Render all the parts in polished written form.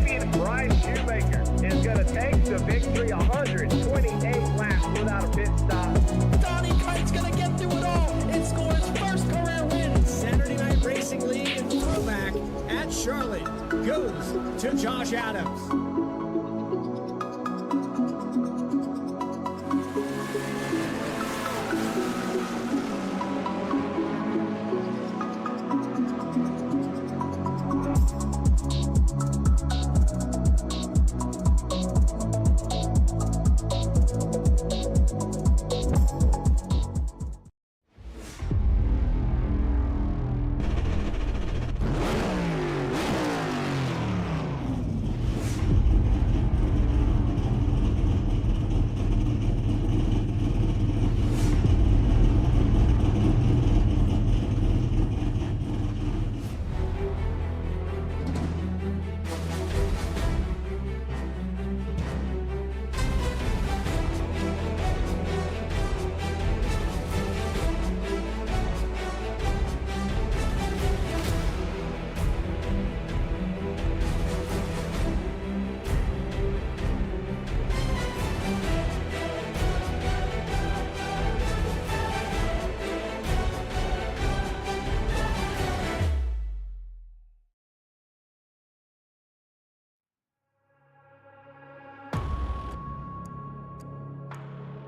champion Bryce Shoemaker is going to take the victory 128 laps without a pit stop. Donnie Kite's going to get through it all and score his first career win. Saturday Night Racing League and throwback at Charlotte goes to Josh Adams.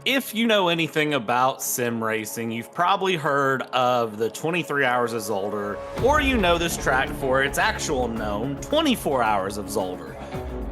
If you know anything about sim racing, you've probably heard of the 23 Hours of Zolder, or you know this track for its actual known 24 Hours of Zolder.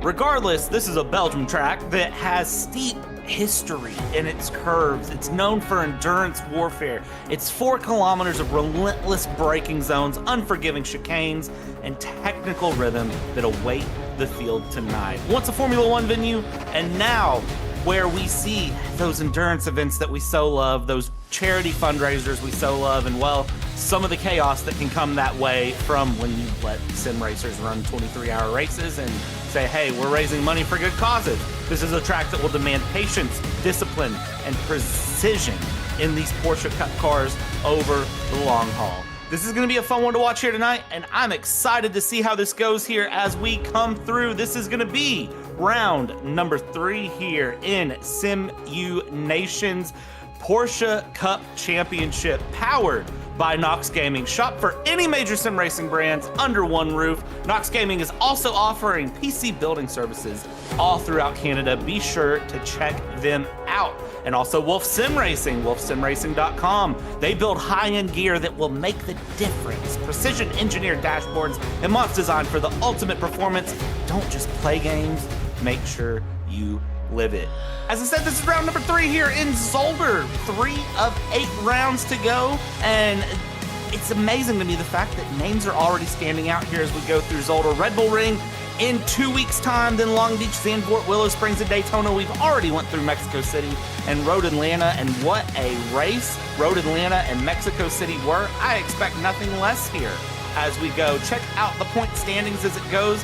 Regardless, this is a Belgium track that has steep history in its curves. It's known for endurance warfare. It's 4 kilometers of relentless braking zones, unforgiving chicanes, and technical rhythm that await the field tonight. Once a Formula One venue, and now where we see those endurance events that we so love, those charity fundraisers we so love, and well, some of the chaos that can come that way from when you let sim racers run 23-hour races and say, hey, we're raising money for good causes. This is a track that will demand patience, discipline, and precision in these Porsche Cup cars over the long haul. This is going to be a fun one to watch here tonight, and I'm excited to see how this goes here as we come through. This is going to be round number 3 here in Simu Nation's Porsche Cup Championship, powered by NOX Gaming. Shop for any major sim racing brands under one roof. NOX Gaming is also offering PC building services all throughout Canada. Be sure to check them out. And also Wolf Sim Racing, wolfsimracing.com. They build high-end gear that will make the difference. Precision engineered dashboards and mods designed for the ultimate performance. Don't just play games, make sure you live it. As I said, this is round number 3 here in Zolder. 3 of 8 rounds to go, and it's amazing to me the fact that names are already standing out here as we go through Zolder. Red Bull Ring in 2 weeks' time, then Long Beach, Zandvoort, Willow Springs, and Daytona. We've already went through Mexico City and Road Atlanta, and what a race Road Atlanta and Mexico City were. I expect nothing less here as we go. Check out the point standings as it goes.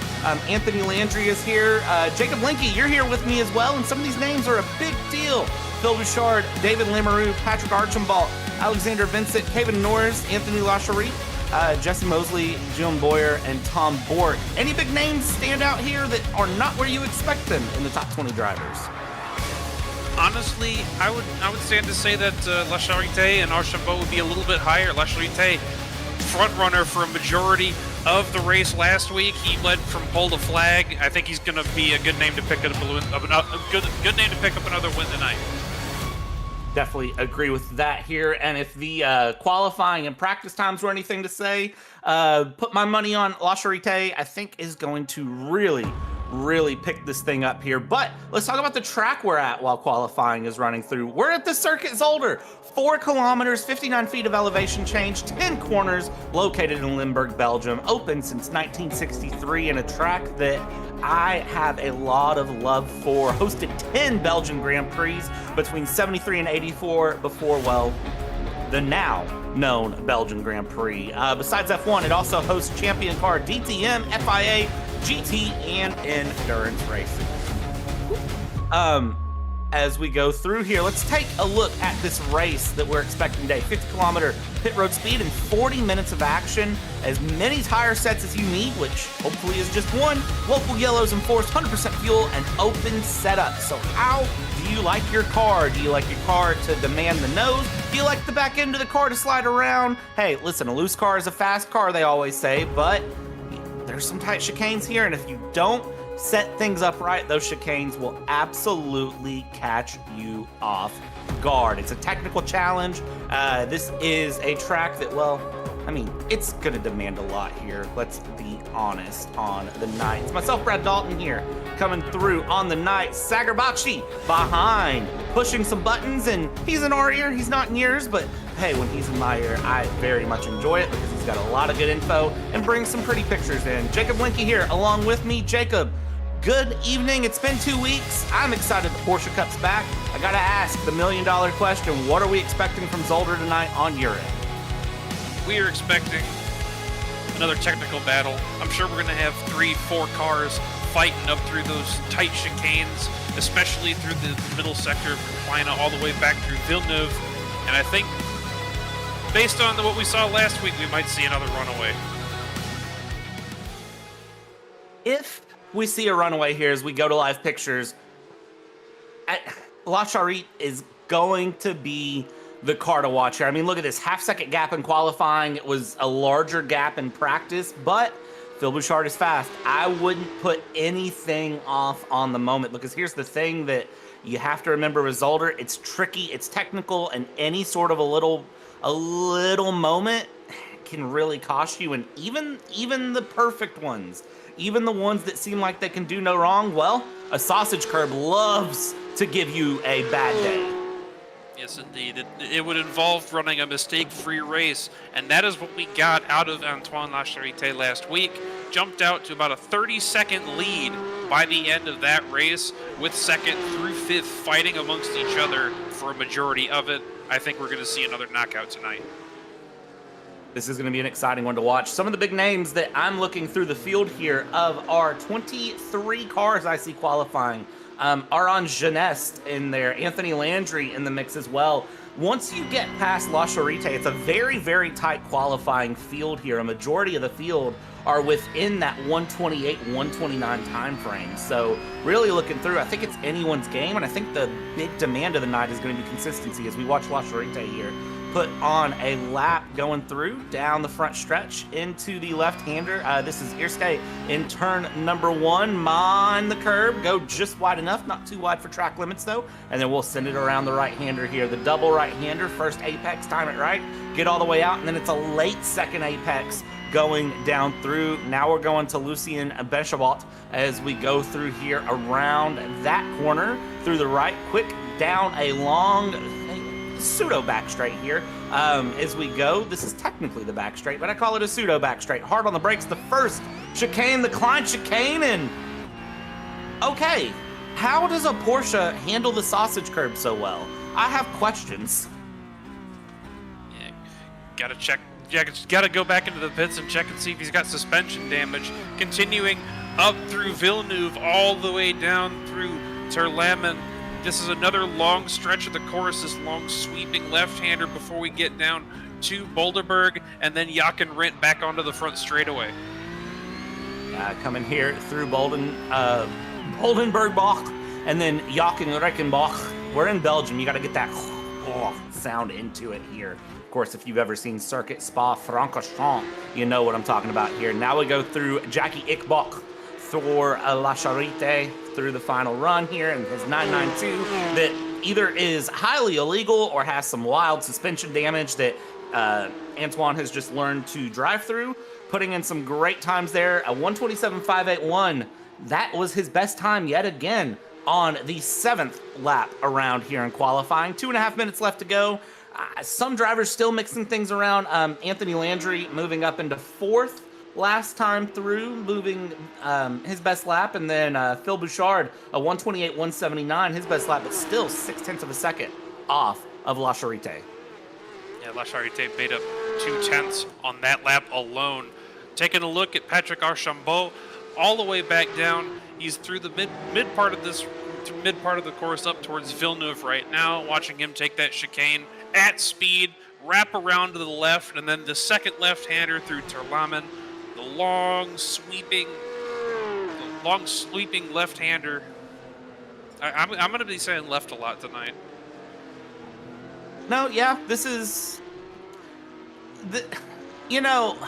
Anthony Landry is here. Jacob Linke, you're here with me as well, and some of these names are a big deal. Phil Bouchard, David Lamoureux, Patrick Archambault, Alexander Vincent, Kevin Norris, Anthony Lacherie, Jesse Mosley, Jim Boyer, and Tom Bork. Any big names stand out here that are not where you expect them in the top 20 drivers? Honestly, I would stand to say that Lacherie and Archambault would be a little bit higher. Lacherie, front runner for a majority of the race last week. He led from pole to flag. I think he's going to be a good name to pick up good name to pick up another win tonight. Definitely agree with that here. And if the qualifying and practice times were anything to say, put my money on Lacherie. I think is going to really pick this thing up here. But let's talk about the track we're at while qualifying is running through. We're at the Circuit Zolder. 4 kilometers, 59 feet of elevation change, 10 corners, located in Limburg, Belgium, open since 1963, and a track that I have a lot of love for. Hosted 10 Belgian Grand Prix between 73 and 84 before, well, the now known Belgian Grand Prix. Besides F1, it also hosts champion car DTM, FIA, GT, and endurance races. as we go through here. Let's take a look at this race that we're expecting today. 50-kilometer pit road speed and 40 minutes of action. As many tire sets as you need, which hopefully is just one. Local yellows enforced, 100% fuel, and open setup. So how do you like your car? Do you like your car to demand the nose? Do you like the back end of the car to slide around? Hey, listen, a loose car is a fast car, they always say, but there's some tight chicanes here, and if you don't set things up right, those chicanes will absolutely catch you off guard. It's a technical challenge. This is a track that, well, I mean, it's gonna demand a lot here. Let's be honest on the night. It's myself, Brad Dalton here, coming through on the night. Sagarbachi behind, pushing some buttons, and he's in our ear, he's not in yours, but hey, when he's in my ear, I very much enjoy it because he's got a lot of good info and brings some pretty pictures in. Jacob Linke here, along with me. Jacob, good evening. It's been 2 weeks. I'm excited the Porsche Cup's back. I gotta ask the million-dollar question, what are we expecting from Zolder tonight on your end? We are expecting another technical battle. I'm sure we're going to have 3-4 cars fighting up through those tight chicanes, especially through the middle sector of Complina all the way back through Villeneuve. And I think, based on what we saw last week, we might see another runaway. If we see a runaway here as we go to live pictures, La Charite is going to be the car to watch here. I mean, look at this half-second gap in qualifying. It was a larger gap in practice, but Phil Bouchard is fast. I wouldn't put anything off on the moment, because here's the thing that you have to remember with Zolder. It's tricky, it's technical, and any sort of a little moment can really cost you. And even the perfect ones, even the ones that seem like they can do no wrong, well, a sausage curb loves to give you a bad day. Yes, indeed. It would involve running a mistake-free race, and that is what we got out of Antoine Lacharite last week. Jumped out to about a 30-second lead by the end of that race, with second through fifth fighting amongst each other for a majority of it. I think we're going to see another knockout tonight. This is going to be an exciting one to watch. Some of the big names that I'm looking through the field here of our 23 cars I see qualifying are on Jeunesse in there. Anthony Landry in the mix as well. Once you get past La Charite, it's a very, very tight qualifying field here. A majority of the field are within that 128, 129 time frame. So really looking through, I think it's anyone's game, and I think the big demand of the night is going to be consistency as we watch La Charite here put on a lap going through down the front stretch into the left-hander. This is Irske in turn number 1. Mind the curb, go just wide enough, not too wide for track limits though, and then we'll send it around the right-hander here. The double right-hander, first apex, time it right, get all the way out, and then it's a late second apex going down through. Now we're going to Lucien Bechabot as we go through here around that corner through the right, quick down a long pseudo back straight here as we go. This is technically the back straight, but I call it a pseudo back straight. Hard on the brakes, the first chicane, the Klein chicane, and okay, how does a Porsche handle the sausage curb so well? I have questions. Yeah, gotta check. Yeah, gotta go back into the pits and check and see if he's got suspension damage. Continuing up through Villeneuve, all the way down through Terlamen. This is another long stretch of the course, this long sweeping left-hander before we get down to Boulderberg, and then Jochen Rindt back onto the front straightaway. Coming here through Boldenbergbach, and then Jochen Reckenbach. We're in Belgium, you gotta get that sound into it here. Of course, if you've ever seen Circuit Spa-Francorchamps, you know what I'm talking about here. Now we go through Jackie Ickbach for La Charite through the final run here, and his 992 that either is highly illegal or has some wild suspension damage that Antoine has just learned to drive through, putting in some great times there. A 127.581, that was his best time yet again on the 7th lap around here in qualifying. 2.5 minutes left to go. Some drivers still mixing things around. Anthony Landry moving up into 4th last time through, moving his best lap, and then Phil Bouchard, a 128.179, his best lap, but still 0.6 of a second off of La Charite. Yeah, La Charite made up 0.2 on that lap alone. Taking a look at Patrick Archambault, all the way back down. He's through the mid part of this mid part of the course up towards Villeneuve right now, watching him take that chicane at speed, wrap around to the left, and then the second left-hander through Terlamen, the long sweeping left-hander. I'm going to be saying left a lot tonight. No, yeah, this is... You know,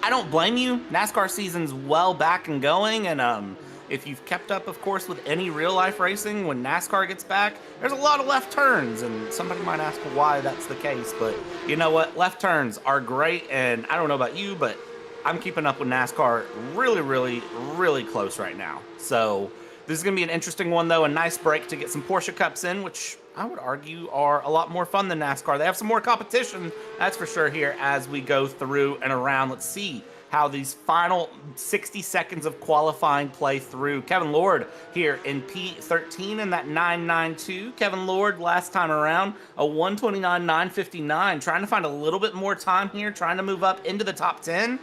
I don't blame you. NASCAR season's well back and going, and if you've kept up, of course, with any real-life racing, when NASCAR gets back, there's a lot of left turns, and somebody might ask why that's the case, but you know what? Left turns are great, and I don't know about you, but I'm keeping up with NASCAR really, really, really close right now. So this is going to be an interesting one, though. A nice break to get some Porsche Cups in, which I would argue are a lot more fun than NASCAR. They have some more competition, that's for sure, here as we go through and around. Let's see how these final 60 seconds of qualifying play through. Kevin Lord here in P13 in that 992. Kevin Lord last time around, a 129.959. Trying to find a little bit more time here, trying to move up into the top 10.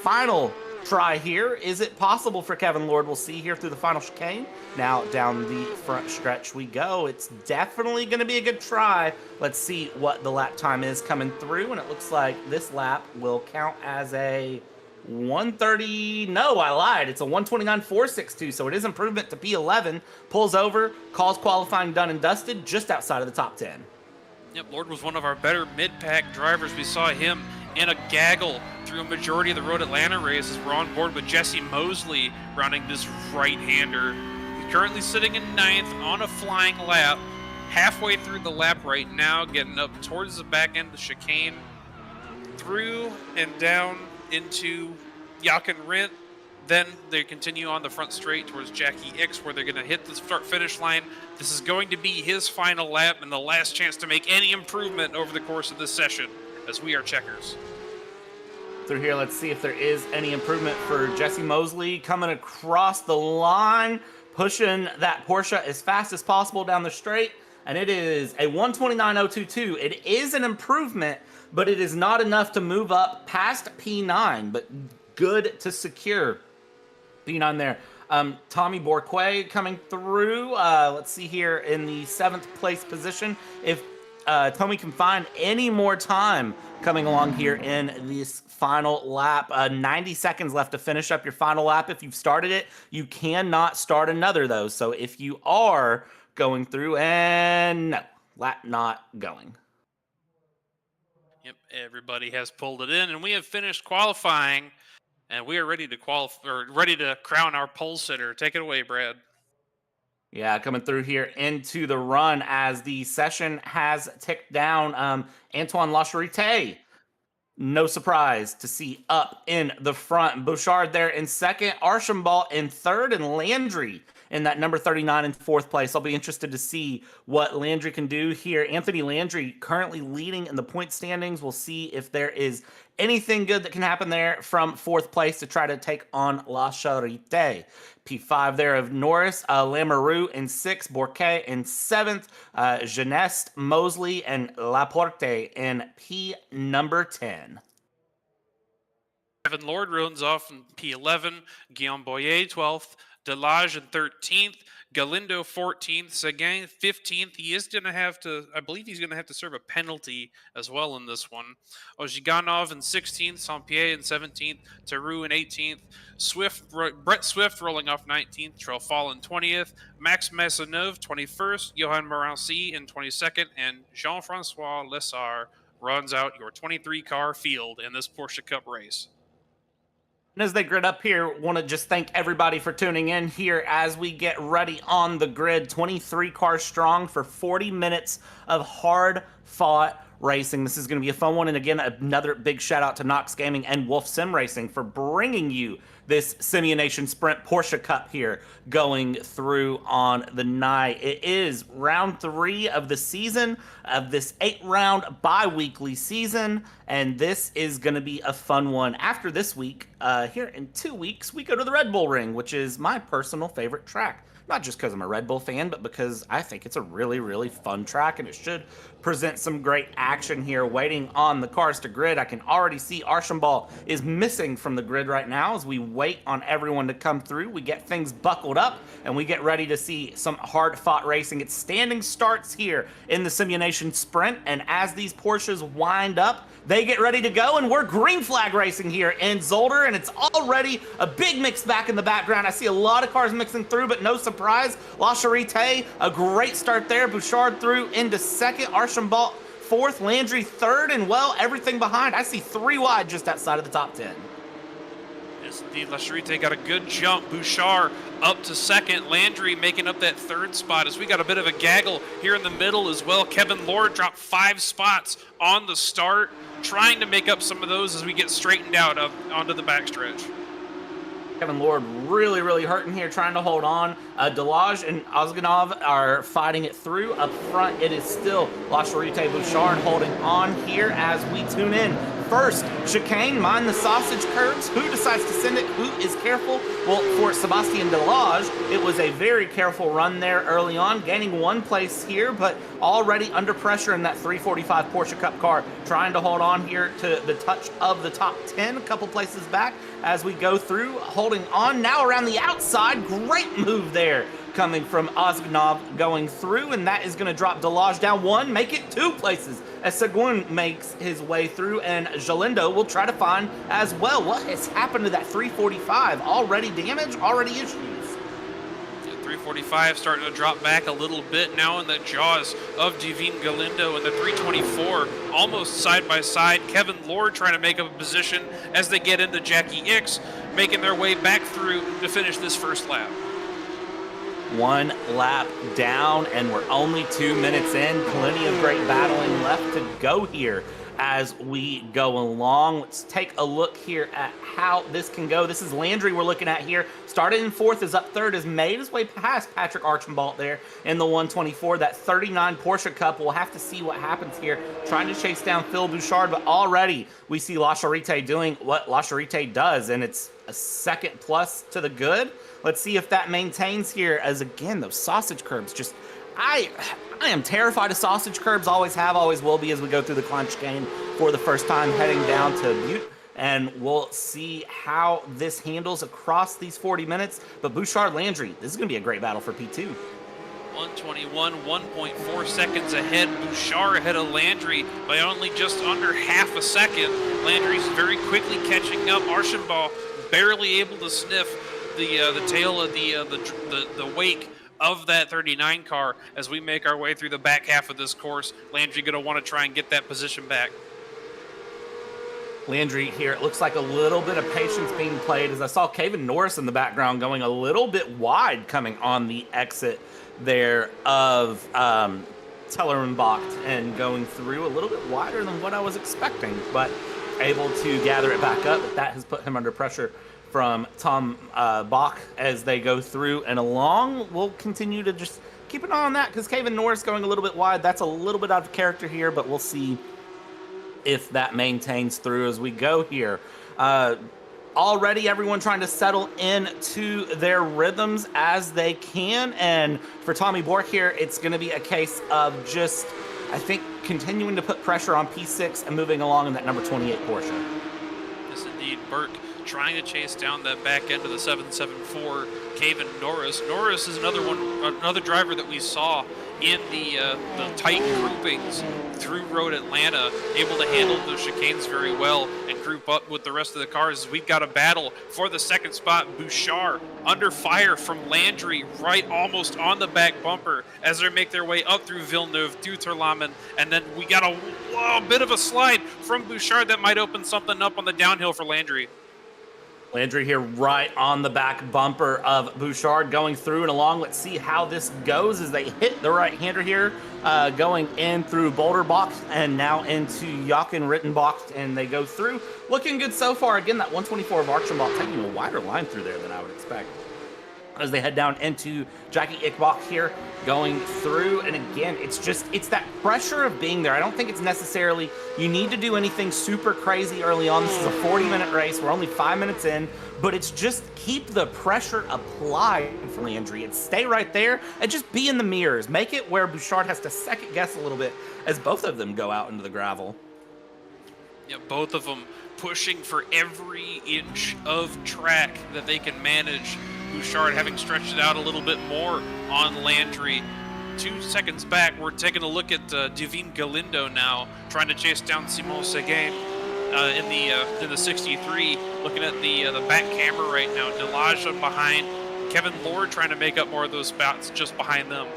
Final try here. Is it possible for Kevin Lord? We'll see here through the final chicane. Now down the front stretch we go. It's definitely going to be a good try. Let's see what the lap time is coming through, and it looks like this lap will count as a 130. No, I lied. It's a 129.462, so it is improvement to P11. Pulls over, calls qualifying done and dusted, just outside of the top 10. Yep, Lord was one of our better mid-pack drivers. We saw him in a gaggle through a majority of the Road Atlanta race as we're on board with Jesse Mosley running this right-hander. He's currently sitting in 9th on a flying lap, halfway through the lap right now, getting up towards the back end of the chicane, through and down into Jochen Rindt. Then they continue on the front straight towards Jackie Ickx, where they're going to hit the start-finish line. This is going to be his final lap and the last chance to make any improvement over the course of this session, as we are checkers. Through here, let's see if there is any improvement for Jesse Mosley coming across the line, pushing that Porsche as fast as possible down the straight, and it is a 129.022. It is an improvement, but it is not enough to move up past P9, but good to secure P9 there. Tommy Bourquet coming through. Let's see here in the 7th place position. If Tommy can find any more time coming along here in this final lap. 90 seconds left to finish up your final lap. If you've started it, you cannot start another, though. So if you are going through, and no, lap not going. Yep, everybody has pulled it in, and we have finished qualifying, and we are ready to qualify, or ready to crown our pole sitter. Take it away, Brad. Yeah, coming through here into the run as the session has ticked down. Antoine Lacharite, no surprise to see up in the front. Bouchard there in second, Archambault in third, and Landry in that number 39 in 4th place. I'll be interested to see what Landry can do here. Anthony Landry currently leading in the point standings. We'll see if there is anything good that can happen there from 4th place to try to take on La Charité. P5 there of Norris, Lamoureux in 6th, Bourquet in 7th, Geneste, Mosley, and Laporte in P number 10. Kevin Lord runs off in P11, Guillaume Boyer 12th, Delage in 13th, Galindo 14th, Seguin 15th. He is going to have to, I believe he's going to have to serve a penalty as well in this one. Ozhiganov in 16th, Saint-Pierre in 17th, Theroux in 18th, Brett Swift rolling off 19th, Trelfall in 20th, Max Maisonneuve 21st, Johan Morancy in 22nd, and Jean-Francois Lessard runs out your 23-car field in this Porsche Cup race. And as they grid up here, want to just thank everybody for tuning in here as we get ready on the grid. 23 cars strong for 40 minutes of hard-fought racing. This is going to be a fun one. And again, another big shout out to NOX Gaming and Wolf Sim Racing for bringing you this Simu Nation Sprint Porsche Cup here going through on the night. It is round 3 of the season, of this 8-round bi-weekly season, and this is going to be a fun one. After this week, here in 2 weeks, we go to the Red Bull Ring, which is my personal favorite track. Not just because I'm a Red Bull fan, but because I think it's a really, really fun track, and it should present some great action here. Waiting on the cars to grid, I can already see Archambault is missing from the grid right now as we wait on everyone to come through. We get things buckled up, and we get ready to see some hard-fought racing. It's standing starts here in the Simu Nation Sprint, and as these Porsches wind up, they get ready to go, and we're green flag racing here in Zolder, and it's already a big mix back in the background. I see a lot of cars mixing through, but no surprise. La Charité, a great start there. Bouchard through into second. Archambault fourth. Landry third, and well, everything behind. I see 3 wide just outside of the top 10. Yes, indeed. La Charité got a good jump. Bouchard up to second. Landry making up that third spot as we got a bit of a gaggle here in the middle as well. Kevin Lord dropped 5 spots on the start, trying to make up some of those as we get straightened out onto the backstretch. Kevin Lord really hurting here, trying to hold on. Delage and Ozganov are fighting it through. Up front, it is still La Charité Bouchard holding on here as we tune in. First, chicane, mind the sausage curves. Who decides to send it? Who is careful? Well, for Sebastian Delage, it was a very careful run there early on, gaining 1 place here, but already under pressure in that 345 Porsche Cup car, trying to hold on here to the touch of the top 10, a couple places back as we go through, holding on now around the outside. Great move there coming from Ozganov going through, and that is going to drop Delage down 1, make it 2 places as Seguin makes his way through, and Jalindo will try to find as well. What has happened to that 345? Already damaged, already issues. 345 starting to drop back a little bit now in the jaws of Divine Galindo, and the 324 almost side by side. Kevin Lord trying to make up a position as they get into Jackie Ix, making their way back through to finish this first lap. 1 lap down, and we're only 2 minutes in. Plenty of great battling left to go here as we go along. Let's take a look here at how this can go. This is Landry we're looking at here. Started in 4th, is up 3rd, has made his way past Patrick Archambault there in the 124. That 39 Porsche Cup, we'll have to see what happens here. Trying to chase down Phil Bouchard, but already we see La Charité doing what La Charité does, and it's a 2nd plus to the good. Let's see if that maintains here, as again, those sausage curbs just, I am terrified of sausage curbs, always have, always will be as we go through the climb chicane for the first time heading down to Butte. And we'll see how this handles across these 40 minutes. But Bouchard Landry, this is going to be a great battle for P2. 121, 1.4 seconds ahead. Bouchard ahead of Landry by only just under half a second. Landry's very quickly catching up. Archambault barely able to sniff the tail of the wake of that 39 car as we make our way through the back half of this course. Landry going to want to try and get that position back. Landry here, it looks like a little bit of patience being played as I saw Kevin Norris in the background going a little bit wide coming on the exit there of Tellermanbacht and going through a little bit wider than what I was expecting, but able to gather it back up. But that has put him under pressure from Tom Bach as they go through and along. We'll continue to just keep an eye on that because Kevin Norris going a little bit wide. That's a little bit out of character here, but we'll see if that maintains through as we go here. Already everyone trying to settle into their rhythms as they can. And for Tommy Bork here, it's going to be a case of just, I think, continuing to put pressure on P6 and moving along in that number 28 Porsche. Yes, indeed. Burke trying to chase down that back end of the 774 Kevin Norris. Norris is another driver that we saw in the tight groupings through Road Atlanta, able to handle those chicanes very well and group up with the rest of the cars. We've got a battle for the 2nd spot. Bouchard under fire from Landry, right almost on the back bumper as they make their way up through Villeneuve, Duterlamen, and then we got a bit of a slide from Bouchard that might open something up on the downhill for Landry. Landry here right on the back bumper of Bouchard going through and along. Let's see how this goes as they hit the right-hander here, going in through Boulderbach and now into Jochen Rittenbach, and they go through. Looking good so far. Again, that 124 of Archambault taking a wider line through there than I would expect as they head down into Jackie Ickbach here, going through. And again, it's that pressure of being there. I don't think it's necessarily you need to do anything super crazy early on. This is a 40-minute race. We're only 5 minutes in, but it's just keep the pressure applied for Landry and stay right there and just be in the mirrors. Make it where Bouchard has to second guess a little bit as both of them go out into the gravel. Yeah, both of them pushing for every inch of track that they can manage Bouchard having stretched it out a little bit more on Landry. 2 seconds back, we're taking a look at Divine Galindo now, trying to chase down Simon Seguin in the 63. Looking at the back camera right now, Delage up behind, Kevin Lord trying to make up more of those spots just behind them.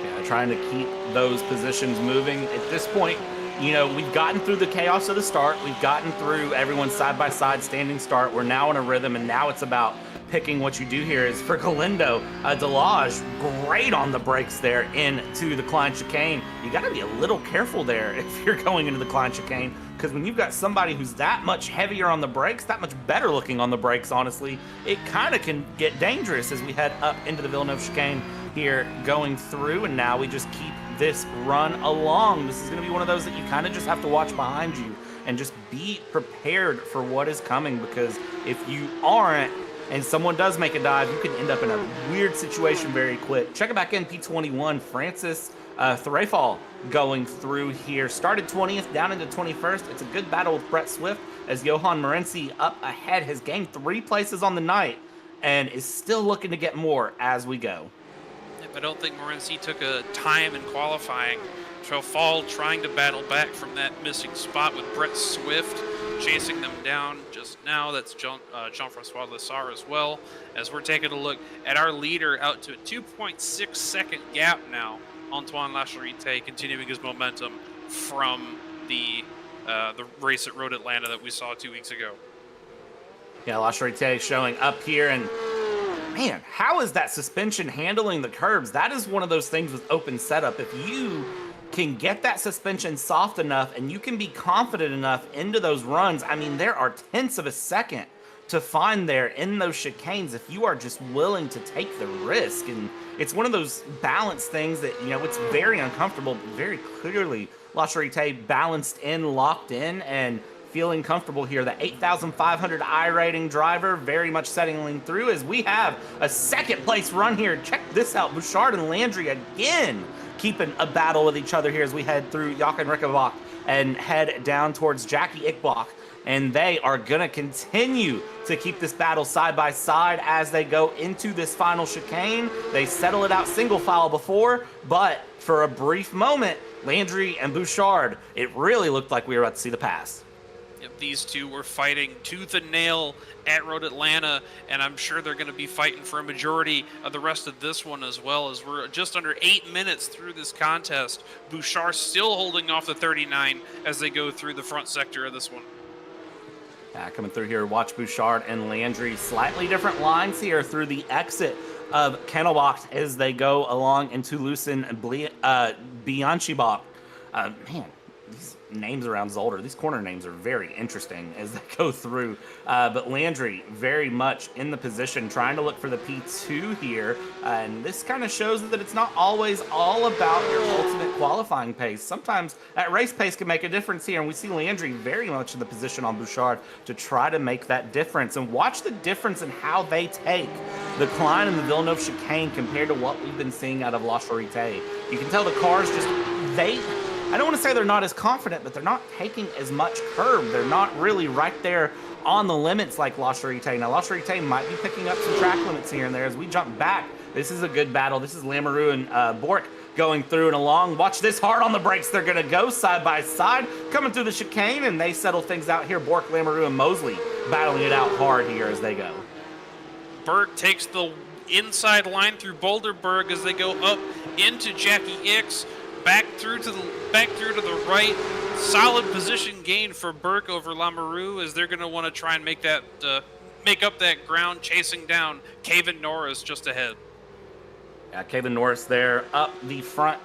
Yeah, trying to keep those positions moving. At this point, you know, we've gotten through the chaos of the start. We've gotten through everyone side by side standing start. We're now in a rhythm, and now it's about picking what you do here. Is for Galindo, Delage, great on the brakes there into the Klein chicane. You got to be a little careful there if you're going into the Klein chicane, because when you've got somebody who's that much heavier on the brakes, that much better looking on the brakes, honestly, it kind of can get dangerous as we head up into the Villeneuve chicane here going through. And now we just keep this run along. This is going to be one of those that you kind of just have to watch behind you and just be prepared for what is coming, because if you aren't and someone does make a dive, you can end up in a weird situation very quick. Check it back in, P21, Francis Threfall going through here. Started 20th, down into 21st. It's a good battle with Brett Swift, as Johan Morency up ahead has gained 3 places on the night and is still looking to get more as we go. I don't think Morency took a time in qualifying. Threfall trying to battle back from that missing spot with Brett Swift chasing them down just now. That's Jean-Francois Lessard as well, as we're taking a look at our leader out to a 2.6 second gap now. Antoine Lacharite continuing his momentum from the race at Road Atlanta that we saw 2 weeks ago. Yeah, Lacharite showing up here, and man, how is that suspension handling the curbs? That is one of those things with open setup. If you can get that suspension soft enough and you can be confident enough into those runs, I mean, there are tenths of a second to find there in those chicanes if you are just willing to take the risk. And it's one of those balance things that, you know, it's very uncomfortable, but very clearly Lacharite balanced in, locked in, and feeling comfortable here. The 8,500 I-rating driver very much settling through as we have a second place run here. Check this out. Bouchard and Landry again keeping a battle with each other here as we head through Jochen Rickenbach and head down towards Jackie Ickbach. And they are going to continue to keep this battle side by side as they go into this final chicane. They settle it out single file before, but for a brief moment, Landry and Bouchard, it really looked like we were about to see the pass. Yep, these two were fighting tooth and nail at Road Atlanta, and I'm sure they're going to be fighting for a majority of the rest of this one as well, as we're just under 8 minutes through this contest. Bouchard still holding off the 39 as they go through the front sector of this one. Coming through here, watch Bouchard and Landry. Slightly different lines here through the exit of Kennelbach as they go along into Lucen Bianchibach. Man, these names around Zolder, these corner names are very interesting as they go through. But Landry very much in the position, trying to look for the P2 here. And this kind of shows that it's not always all about your ultimate qualifying pace. Sometimes that race pace can make a difference here. And we see Landry very much in the position on Bouchard to try to make that difference. And watch the difference in how they take the Klein and the Villeneuve chicane compared to what we've been seeing out of Lacharite. You can tell the cars just, I don't want to say they're not as confident, but they're not taking as much curb. They're not really right there on the limits like Lacharite. Now, Lacharite might be picking up some track limits here and there as we jump back. This is a good battle. This is Lamoureux and Bork going through and along. Watch this, hard on the brakes. They're going to go side by side, coming through the chicane, and they settle things out here. Bork, Lamoureux, and Mosley battling it out hard here as they go. Berg takes the inside line through Boulderberg as they go up into Jackie Ix. Back through to the right. Solid position gain for Burke over Lamoureux as they're going to want to try and make up that ground, chasing down Kevin Norris just ahead. Yeah, Kevin Norris there up the front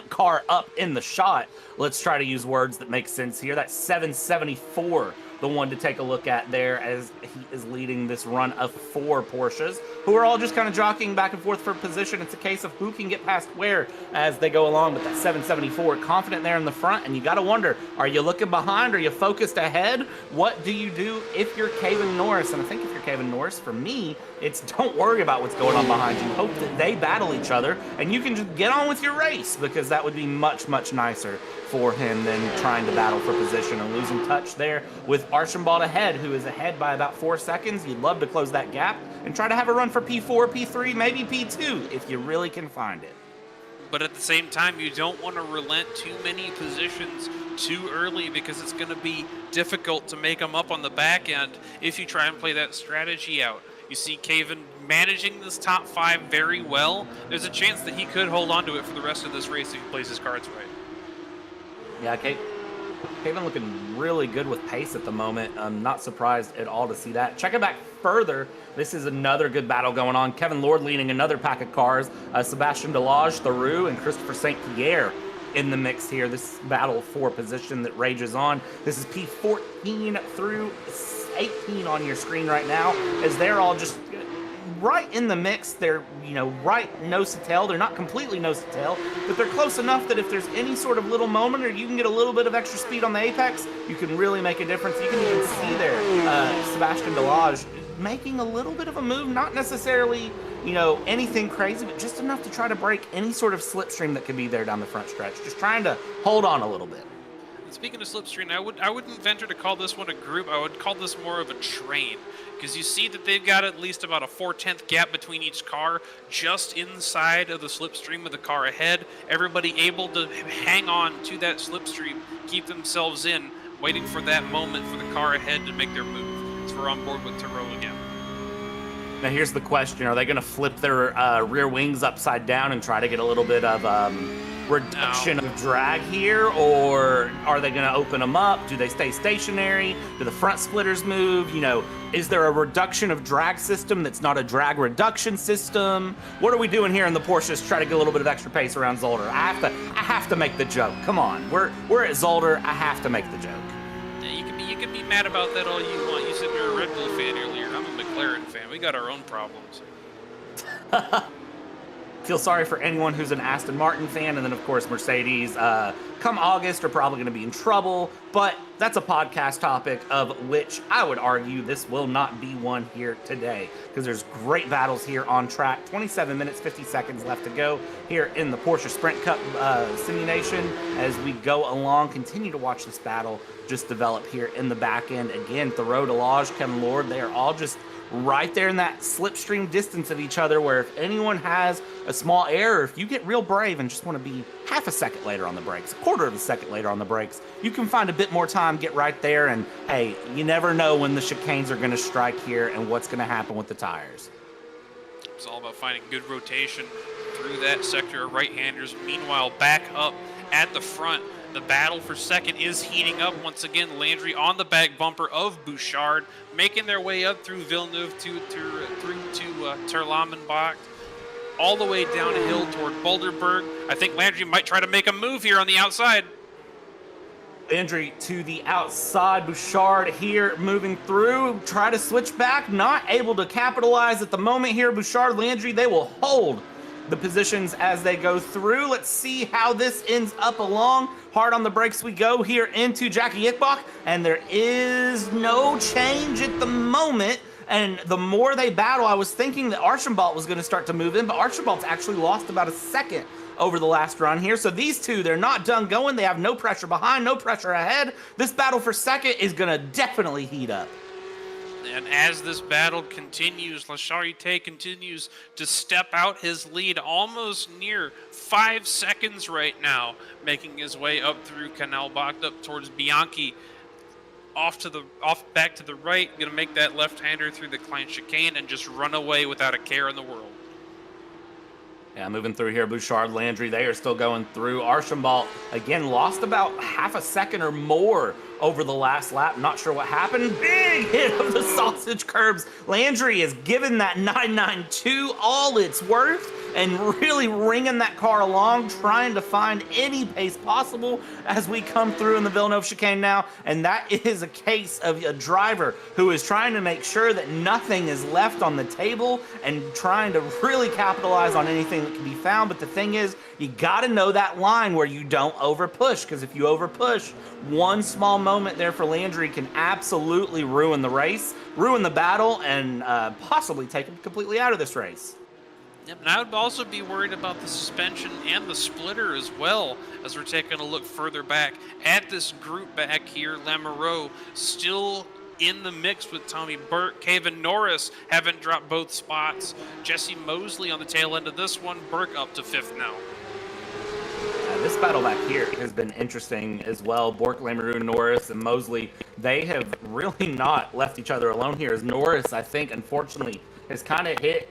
car up in the shot. Let's try to use words that make sense here. That's 774. The one to take a look at there as he is leading this run of 4 Porsches who are all just kind of jockeying back and forth for position. It's a case of who can get past where as they go along, but that 774 confident there in the front, and you got to wonder, are you looking behind? Are you focused ahead? What do you do if you're Kevin Norris? And I think if you're Kevin Norris. For me, it's don't worry about what's going on behind you. Hope that they battle each other and you can just get on with your race, because that would be much, much nicer for him than trying to battle for position and losing touch there with Archambault ahead, who is ahead by about 4 seconds. You'd love to close that gap and try to have a run for P4, P3, maybe P2 if you really can find it. But at the same time, you don't want to relent too many positions too early, because it's going to be difficult to make them up on the back end if you try and play that strategy out. You see Caven managing this top 5 very well. There's a chance that he could hold on to it for the rest of this race if he plays his cards right. Yeah, Caven looking really good with pace at the moment. I'm not surprised at all to see that. Check it back further. This is another good battle going on. Kevin Lord leading another pack of cars. Sebastian Delage, Theroux, and Christopher St. Pierre in the mix here. This battle for position that rages on. This is P14 through 18 on your screen right now, as they're all just right in the mix. They're, right nose to tail. They're not completely nose to tail, but they're close enough that if there's any sort of little moment or you can get a little bit of extra speed on the apex, you can really make a difference. You can even see there Sebastian Delage making a little bit of a move, not necessarily, anything crazy, but just enough to try to break any sort of slipstream that could be there down the front stretch. Just trying to hold on a little bit. Speaking of slipstream, I wouldn't venture to call this one a group. I would call this more of a train, because you see that they've got at least about a 4/10 gap between each car, just inside of the slipstream of the car ahead. Everybody able to hang on to that slipstream, keep themselves in, waiting for that moment for the car ahead to make their move. So we're on board with Theroux again. Now here's the question: are they going to flip their rear wings upside down and try to get a little bit of reduction of drag here, or are they going to open them up? Do they stay stationary? Do the front splitters move? Is there a reduction of drag system that's not a drag reduction system? What are we doing here in the Porsches to try to get a little bit of extra pace around Zolder? I have to make the joke. Come on, we're at Zolder. I have to make the joke. Yeah, you can be mad about that all you want. You said you're a Red Bull fan earlier. I'm a McLaren fan. We got our own problems. Feel sorry for anyone who's an Aston Martin fan, and then of course Mercedes come August are probably going to be in trouble, but that's a podcast topic of which I would argue this will not be one here today, because there's great battles here on track. 27 minutes 50 seconds left to go here in the Porsche Sprint Cup simulation. As we go along, continue to watch this battle just develop here in the back end. Again, Theroux, Delage, Kevin Lord, they are all just right there in that slipstream distance of each other, where if anyone has a small error, if you get real brave and just want to be half a second later on the brakes, a quarter of a second later on the brakes, you can find a bit more time, get right there, and hey, you never know when the chicanes are going to strike here and what's going to happen with the tires. It's all about finding good rotation through that sector of right-handers. Meanwhile, back up at the front, the battle for second is heating up once again. Landry on the back bumper of Bouchard, making their way up through Villeneuve through to Terlamenbach, all the way down a hill toward Boulderberg. I think Landry might try to make a move here on the outside. Landry to the outside, Bouchard here moving through, try to switch back, not able to capitalize at the moment here. Bouchard, Landry, they will hold the positions as they go through. Let's see how this ends up along. Hard on the brakes we go here into Jackie Ickbach, and there is no change at the moment. And the more they battle, I was thinking that Archambault was going to start to move in, but Archambault's actually lost about a second over the last run here. So these two, they're not done going. They have no pressure behind, no pressure ahead. This battle for second is going to definitely heat up. And as this battle continues, La Charité continues to step out his lead almost near 5 seconds right now, making his way up through Canal Bach up towards Bianchi. Back to the right, going to make that left-hander through the Klein chicane and just run away without a care in the world. Yeah, moving through here, Bouchard, Landry, they are still going through. Archambault, again, lost about half a second or more over the last lap. Not sure what happened. Big hit of the sausage curbs. Landry has given that 992 all it's worth and really ringing that car along, trying to find any pace possible as we come through in the Villeneuve chicane now. And that is a case of a driver who is trying to make sure that nothing is left on the table and trying to really capitalize on anything that can be found. But the thing is, you got to know that line where you don't over push, because if you over push one small moment moment there for Landry can absolutely ruin the race, ruin the battle, and possibly take him completely out of this race. Yep, and I would also be worried about the suspension and the splitter as well, as we're taking a look further back at this group back here. Lamoureux still in the mix with Tommy Burke. Kevin Norris haven't dropped both spots. Jesse Mosley on the tail end of this one. Burke up to 5th now. This battle back here has been interesting as well. Bork, Lamoureux, Norris, and Mosley, they have really not left each other alone here, as Norris, I think, unfortunately, has kind of hit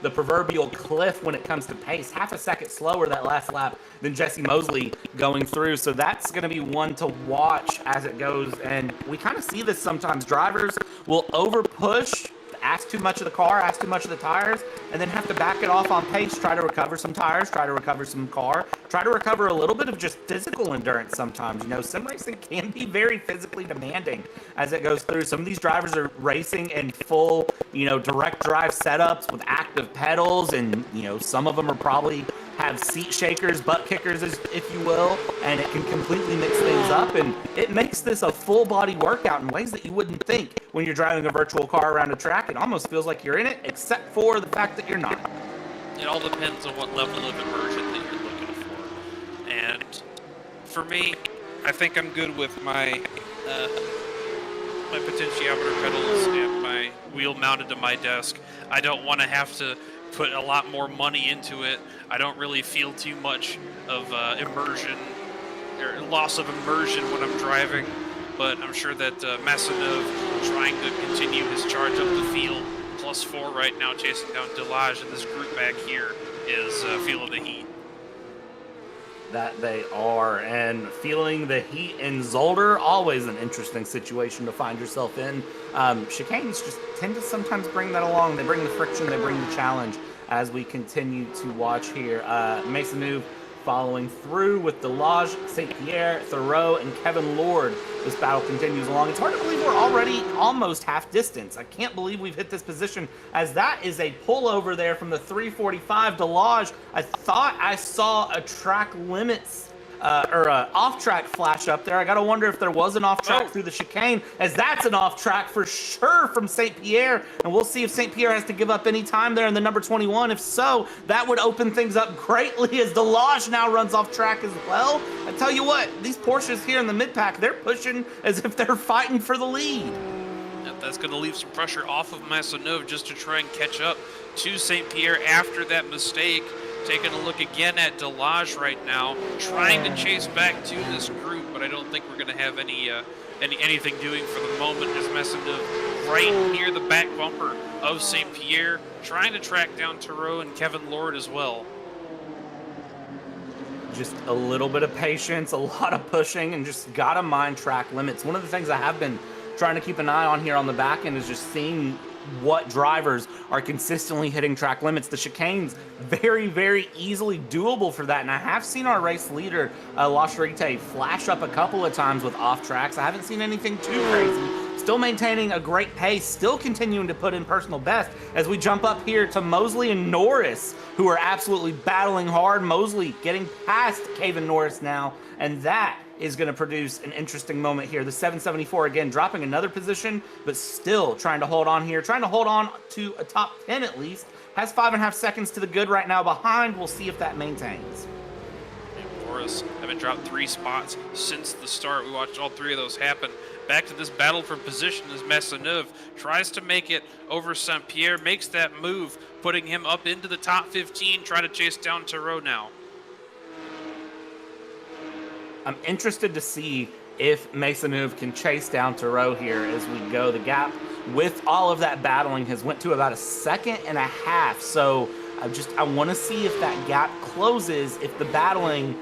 the proverbial cliff when it comes to pace. Half a second slower that last lap than Jesse Mosley going through. So that's going to be one to watch as it goes. And we kind of see this sometimes. Drivers will over push, ask too much of the car, ask too much of the tires, and then have to back it off on pace, try to recover some tires, try to recover some car, try to recover a little bit of just physical endurance sometimes. You know, sim racing can be very physically demanding as it goes through. Some of these drivers are racing in full, you know, direct drive setups with active pedals, and, you know, some of them are probably have seat shakers, butt kickers, if you will, and it can completely mix things up, and it makes this a full body workout in ways that you wouldn't think when you're driving a virtual car around a track. It almost feels like you're in it, except for the fact that you're not. It all depends on what level of immersion that you're looking for. And for me, I think I'm good with my my potentiometer pedals and my wheel mounted to my desk. I don't want to have to put a lot more money into it. I don't really feel too much of immersion or loss of immersion when I'm driving, but I'm sure that Massinov, trying to continue his charge up the field, +4 right now, chasing down Delage, and this group back here is feeling the heat. That they are, and feeling the heat in Zolder, always an interesting situation to find yourself in. Chicanes just tend to sometimes bring that along. They bring the friction, they bring the challenge as we continue to watch here. Maisonneuve following through with Delage, St. Pierre, Thoreau, and Kevin Lord. This battle continues along. It's hard to believe we're already almost half distance. I can't believe we've hit this position, as that is a pullover there from the 345 Delage. I thought I saw a track limits or off-track flash up there. I gotta wonder if there was an off-track through the chicane, as that's an off-track for sure from St. Pierre, and we'll see if St. Pierre has to give up any time there in the number 21. If so, that would open things up greatly, as Delage now runs off-track as well. I tell you what, these Porsches here in the mid-pack, they're pushing as if they're fighting for the lead. That's going to leave some pressure off of Massinov just to try and catch up to St. Pierre after that mistake. Taking a look again at Delage right now, trying to chase back to this group, but I don't think we're going to have anything doing for the moment, as Massinov right near the back bumper of St. Pierre, trying to track down Thoreau and Kevin Lord as well. Just a little bit of patience, a lot of pushing, and just gotta mind track limits. One of the things I have been trying to keep an eye on here on the back end is just seeing what drivers are consistently hitting track limits. The chicanes, very, very easily doable for that. And I have seen our race leader, La Charite, flash up a couple of times with off tracks. I haven't seen anything too crazy. Still maintaining a great pace, still continuing to put in personal best as we jump up here to Mosley and Norris, who are absolutely battling hard. Mosley getting past Kevin Norris now, and that is going to produce an interesting moment here. The 774 again dropping another position, but still trying to hold on here, trying to hold on to a top 10 at least. Has 5.5 seconds to the good right now behind. We'll see if that maintains. Norris having dropped 3 spots since the start. We watched all 3 of those happen. Back to this battle for position as Massinov tries to make it over St. Pierre, makes that move, putting him up into the top 15, trying to chase down Thoreau now. I'm interested to see if Maisonneuve can chase down Thoreau here as we go. The gap with all of that battling has went to about 1.5 seconds. So I want to see if that gap closes, if the battling,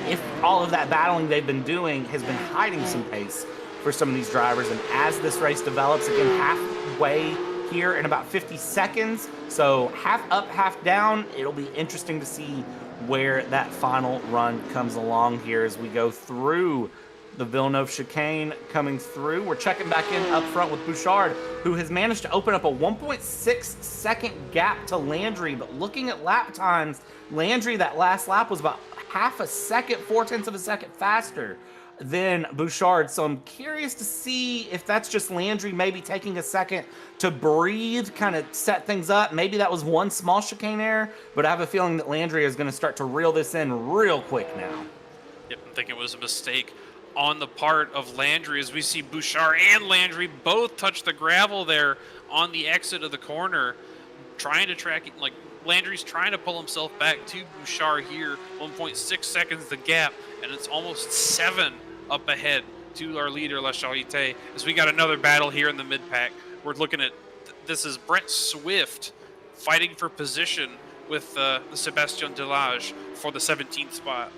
if all of that battling they've been doing has been hiding some pace for some of these drivers. And as this race develops, again, halfway here in about 50 seconds. So half up, half down. It'll be interesting to see where that final run comes along here as we go through the Villeneuve chicane coming through. We're checking back in up front with Bouchard, who has managed to open up a 1.6 second gap to Landry. But looking at lap times, Landry, that last lap was about 0.5 seconds, 0.4 seconds faster. than Bouchard. So I'm curious to see if that's just Landry maybe taking a second to breathe, kind of set things up. Maybe that was one small chicane error, but I have a feeling that Landry is going to start to reel this in real quick now. Yep, I think it was a mistake on the part of Landry, as we see Bouchard and Landry both touch the gravel there on the exit of the corner, trying to track it. Like, Landry's trying to pull himself back to Bouchard here. 1.6 seconds the gap, and it's almost 7 up ahead to our leader, La Charité, as we got another battle here in the mid-pack. We're looking at, this is Brett Swift fighting for position with Sébastien Delage for the 17th spot.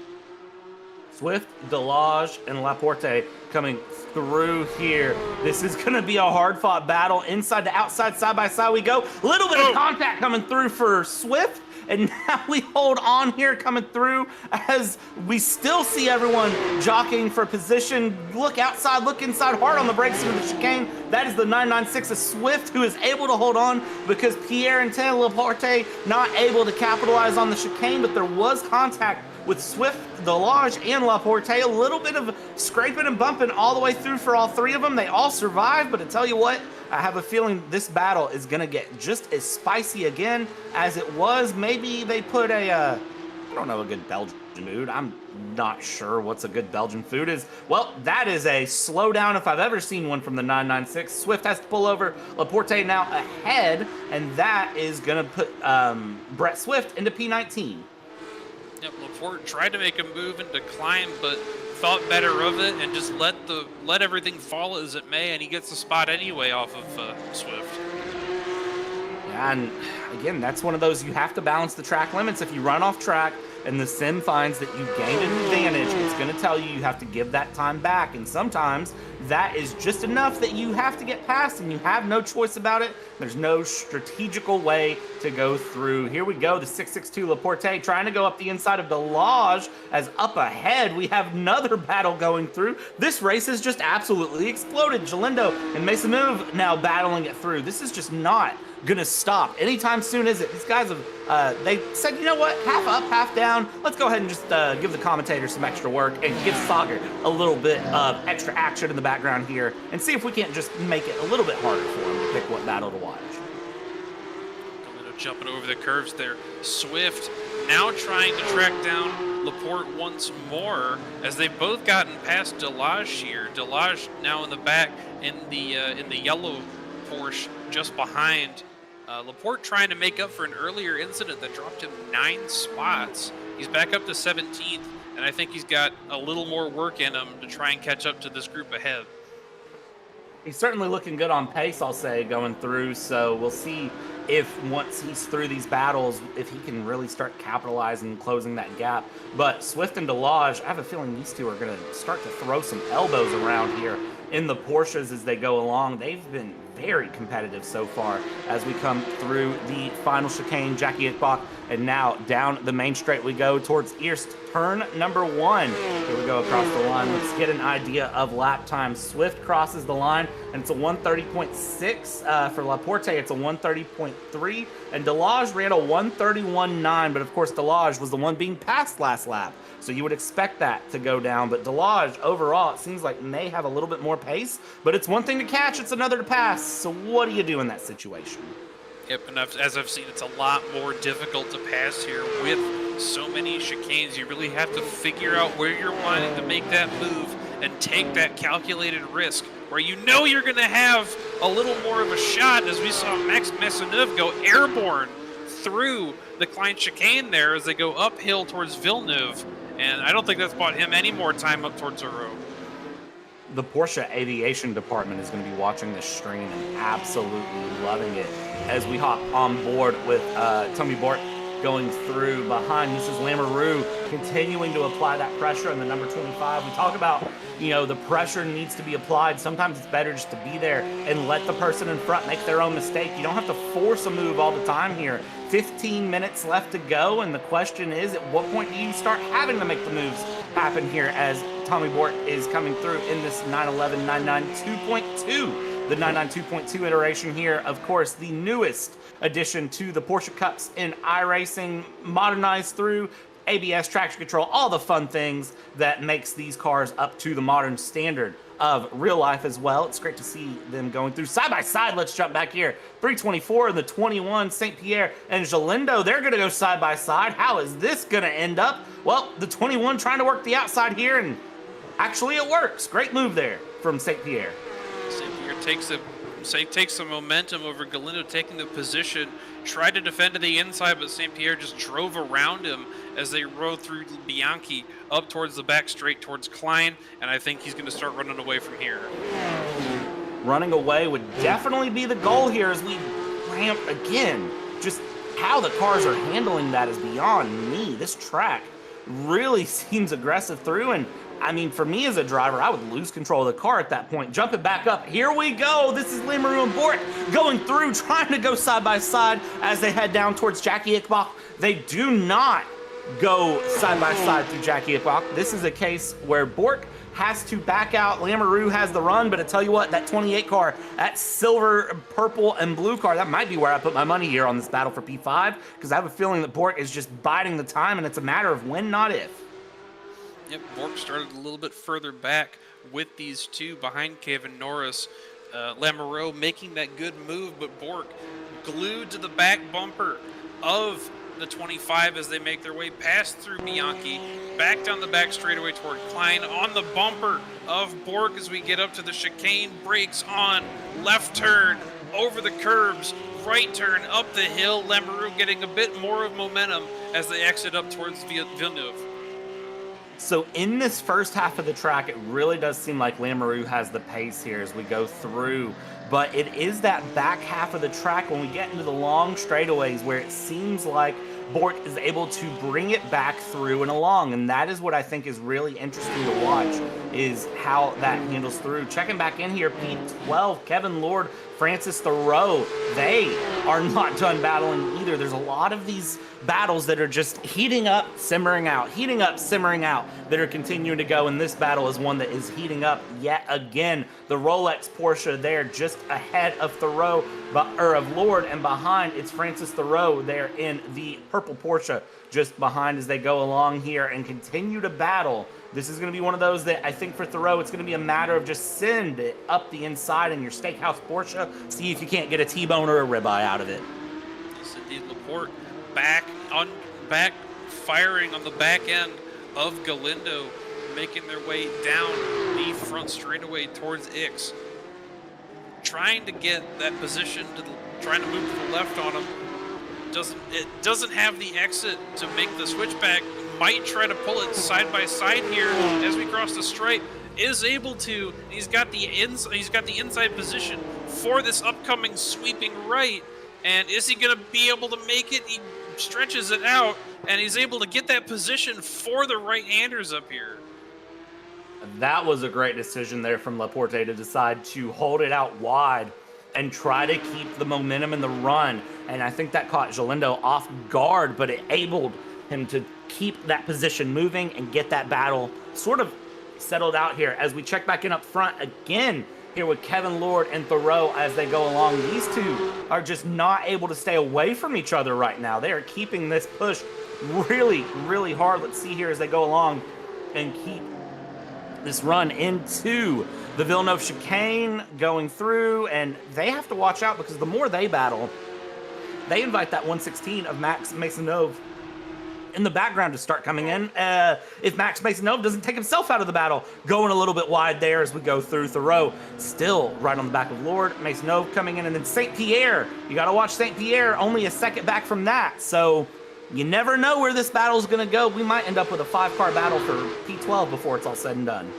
Swift, Delage, and Laporte coming through here. This is going to be a hard-fought battle. Inside to outside, side by side we go. A little bit of contact coming through for Swift, and now we hold on here coming through as we still see everyone jockeying for position. Look outside, look inside, hard on the brakes into the chicane. That is the 996 of Swift, who is able to hold on because Pierre and Laporte not able to capitalize on the chicane, but there was contact with Swift, Delage, and Laporte. A little bit of scraping and bumping all the way through for all three of them. They all survived, but I tell you what, I have a feeling this battle is going to get just as spicy again as it was. Maybe they put a, I don't know, a good Belgian food. I'm not sure what's a good Belgian food is. Well, that is a slowdown if I've ever seen one from the 996. Swift has to pull over. Laporte now ahead, and that is going to put Brett Swift into P19. Yep, Laporte tried to make a move and decline, but thought better of it and just let everything fall as it may, and he gets the spot anyway off of Swift. Yeah, and again, that's one of those, you have to balance the track limits. If you run off track and the sim finds that you gained an advantage, it's going to tell you you have to give that time back, and sometimes that is just enough that you have to get past and you have no choice about it. There's no strategical way to go through. Here we go, the 662 Laporte trying to go up the inside of Delage, as up ahead we have another battle going through. This race has just absolutely exploded. Galindo and Mason Move now battling it through. This is just not gonna stop anytime soon, is it? These guys have, they said, you know what, half up, half down. Let's go ahead and just give the commentator some extra work and give Sagar a little bit of extra action in the background here and see if we can't just make it a little bit harder for him to pick what battle to watch. Jumping over the curves there. Swift now trying to track down Laporte once more, as they've both gotten past Delage here. Delage now in the back in the yellow Porsche just behind. Laporte trying to make up for an earlier incident that dropped him 9 spots. He's back up to 17th, and I think he's got a little more work in him to try and catch up to this group ahead. He's certainly looking good on pace, I'll say, going through, so we'll see if once he's through these battles, if he can really start capitalizing and closing that gap. But Swift and Delage, I have a feeling these two are going to start to throw some elbows around here in the Porsches as they go along. They've been very competitive so far as we come through the final chicane, Jackie Ickbach, and now down the main straight we go towards Eerst, turn number 1. Here we go across the line. Let's get an idea of lap time. Swift crosses the line, and it's a 130.6. For Laporte, it's a 130.3. And Delage ran a 131.9, but of course Delage was the one being passed last lap. So you would expect that to go down. But Delage, overall, it seems like may have a little bit more pace. But it's one thing to catch, it's another to pass. So what do you do in that situation? Yep, and as I've seen, it's a lot more difficult to pass here with so many chicanes. You really have to figure out where you're wanting to make that move and take that calculated risk where you know you're going to have a little more of a shot, as we saw Max Maisonneuve go airborne through the Klein chicane there as they go uphill towards Villeneuve. And I don't think that's bought him any more time up towards the road. The Porsche Aviation Department is going to be watching this stream and absolutely loving it as we hop on board with Tommy Bort going through behind. This is Lamoureux continuing to apply that pressure on the number 25. We talk about, you know, the pressure needs to be applied. Sometimes it's better just to be there and let the person in front make their own mistake. You don't have to force a move all the time here. 15 minutes left to go, and the question is, at what point do you start having to make the moves happen here as Tommy Bort is coming through in this 911 992.2. The 992.2 iteration here, of course, the newest addition to the Porsche Cups in iRacing, modernized through ABS, traction control, all the fun things that makes these cars up to the modern standard of real life as well. It's great to see them going through side by side. Let's jump back here. 324 and the 21, St. Pierre and Galindo, they're going to go side by side. How is this going to end up? Well, the 21 trying to work the outside here, and actually it works. Great move there from St. Pierre. St. Pierre takes some momentum over Galindo, taking the position, tried to defend to the inside, but St. Pierre just drove around him as they rode through Bianchi up towards the back straight towards Klein, and I think he's going to start running away from here. Running away would definitely be the goal here as we ramp again. Just how the cars are handling that is beyond me. This track really seems aggressive through, and I mean, for me as a driver, I would lose control of the car at that point. Jumping back up, here we go. This is Lemarou and Bort going through, trying to go side by side as they head down towards Jackie Ickbach. They do not go side by side through Jackie Ickbach. This is a case where Bort has to back out. Lemarou has the run, but I tell you what, that 28 car, that silver, purple, and blue car, that might be where I put my money here on this battle for P5, because I have a feeling that Bort is just biding the time, and it's a matter of when, not if. Yep, Bork started a little bit further back with these two behind Kevin Norris. Lamoureux making that good move, but Bork glued to the back bumper of the 25 as they make their way past through Bianchi, back down the back straightaway toward Klein, on the bumper of Bork as we get up to the chicane, brakes on, left turn, over the curbs, right turn, up the hill. Lamoureux getting a bit more of momentum as they exit up towards Villeneuve. So in this first half of the track, it really does seem like Lamoureux has the pace here as we go through. But it is that back half of the track when we get into the long straightaways where it seems like Bork is able to bring it back through and along. And that is what I think is really interesting to watch, is how that handles through. Checking back in here, P12, Kevin Lord, Francis Thoreau, they are not done battling either. There's a lot of these battles that are just heating up, simmering out, heating up, simmering out, that are continuing to go, and this battle is one that is heating up yet again. The Rolex Porsche there just ahead of Thoreau, or of Lord, and behind it's Francis Thoreau there in the purple Porsche just behind as they go along here and continue to battle. This is going to be one of those that I think for Thoreau, it's going to be a matter of just send it up the inside in your steakhouse Porsche, see if you can't get a T-bone or a ribeye out of it. Yes, indeed. Laporte back firing on the back end of Galindo, making their way down the front straightaway towards Ix. Trying to get that position, trying to move to the left on him. It doesn't have the exit to make the switchback. Might try to pull it side by side here as we cross the stripe. Is able to. He's got the inside position for this upcoming sweeping right. And is he going to be able to make it? He stretches it out, and he's able to get that position for the right-handers up here. That was a great decision there from Laporte to decide to hold it out wide and try to keep the momentum in the run. And I think that caught Galindo off guard, but it enabled him to keep that position moving and get that battle sort of settled out here. As we check back in up front again here with Kevin Lord and Thoreau as they go along. These two are just not able to stay away from each other right now. They are keeping this push really, really hard. Let's see here as they go along and keep this run into the Villeneuve chicane going through, and they have to watch out because the more they battle, they invite that 116 of Max Maisonneuve in the background to start coming in. If Max Maisonneuve doesn't take himself out of the battle, going a little bit wide there as we go through. Thoreau still right on the back of Lord. Maisonneuve coming in, and then St. Pierre. You got to watch St. Pierre, only a second back from that. So you never know where this battle is going to go. We might end up with a 5-car battle for P12 before it's all said and done.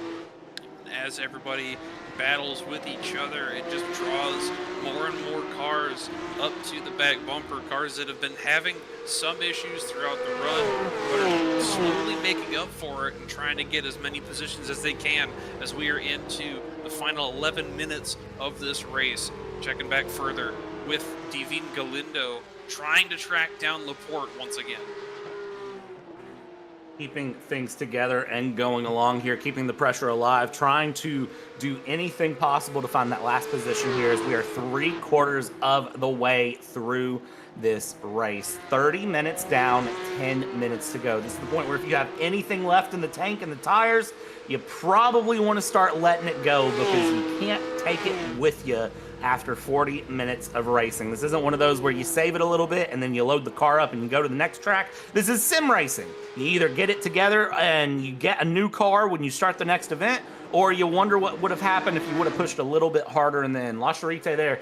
As everybody battles with each other, it just draws more and more cars up to the back bumper. Cars that have been having some issues throughout the run, but are slowly making up for it and trying to get as many positions as they can as we are into the final 11 minutes of this race. Checking back further with Divine Galindo trying to track down Laporte once again. keeping things together and going along here, keeping the pressure alive, trying to do anything possible to find that last position here as we are 3/4 of the way through this race. 30 minutes down, 10 minutes to go. This is the point where if you have anything left in the tank and the tires, you probably want to start letting it go because you can't take it with you after 40 minutes of racing. This isn't one of those where you save it a little bit and then you load the car up and you go to the next track. This is sim racing. You either get it together and you get a new car when you start the next event, or you wonder what would have happened if you would have pushed a little bit harder. And then La Charité there,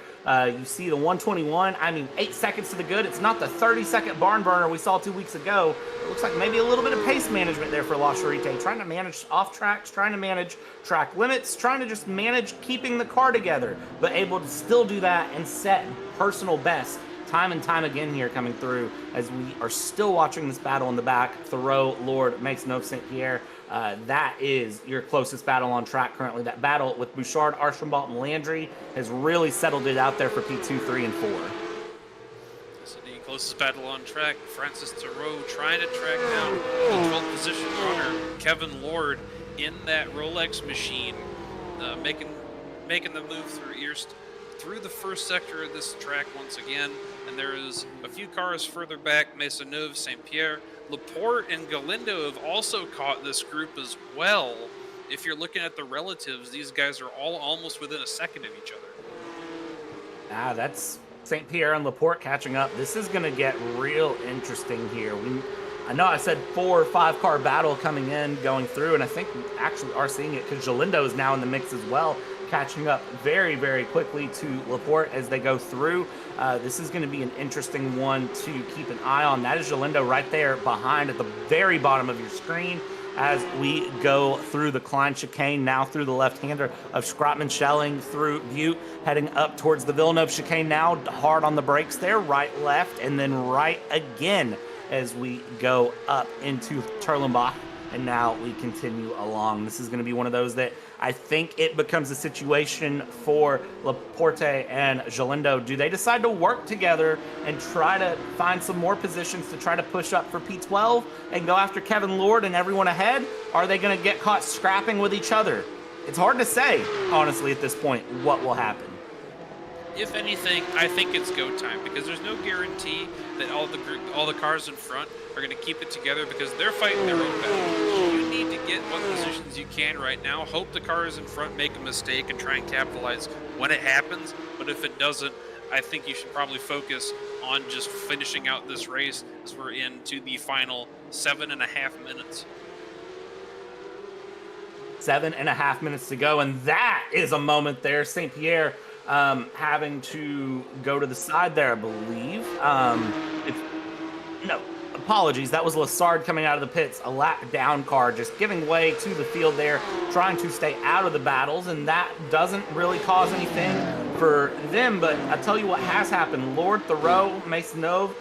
you see the 121. I mean, 8 seconds to the good. It's not the 30-second barn burner we saw 2 weeks ago. It looks like maybe a little bit of pace management there for La Charité, trying to manage off tracks, trying to manage track limits, trying to just manage keeping the car together, but able to still do that and set personal best time and time again here coming through as we are still watching this battle in the back. Thoreau, Lord, Maisonneuve, St. Pierre. That is your closest battle on track currently. That battle with Bouchard, Archambault, and Landry has really settled it out there for P2, 3, and 4. So the closest battle on track, Francis Thoreau trying to track down the 12th position runner, Kevin Lord, in that Rolex machine, making the move through the first sector of this track once again. And there is a few cars further back, Maisonneuve, St. Pierre. Laporte and Galindo have also caught this group as well. If you're looking at the relatives, these guys are all almost within a second of each other. That's St. Pierre and Laporte catching up. This is going to get real interesting here. I know I said 4 or 5 car battle coming in, going through, and I think we actually are seeing it because Galindo is now in the mix as well, catching up very, very quickly to Laporte as they go through. This is going to be an interesting one to keep an eye on. That is Galindo right there behind at the very bottom of your screen as we go through the Klein chicane, now through the left-hander of Schrotman Schelling through Butte, heading up towards the Villeneuve chicane now, hard on the brakes there, right, left, and then right again as we go up into Terlenbach. And now we continue along. This is going to be one of those that I think it becomes a situation for Laporte and Galindo. Do they decide to work together and try to find some more positions to try to push up for P12 and go after Kevin Lord and everyone ahead? Are they going to get caught scrapping with each other? It's hard to say, honestly, at this point, what will happen. If anything, I think it's go time because there's no guarantee that all the cars in front are going to keep it together because they're fighting their own battle. You need to get what positions you can right now. Hope the cars in front make a mistake and try and capitalize when it happens. But if it doesn't, I think you should probably focus on just finishing out this race as we're into the final 7.5 minutes. 7.5 minutes to go, and that is a moment there. St. Pierre having to go to the side there, I believe. No, apologies. That was Lassard coming out of the pits, a lap down car, just giving way to the field there, trying to stay out of the battles, and that doesn't really cause anything for them. But I'll tell you what has happened. Lord, Thoreau, Maisonneuve,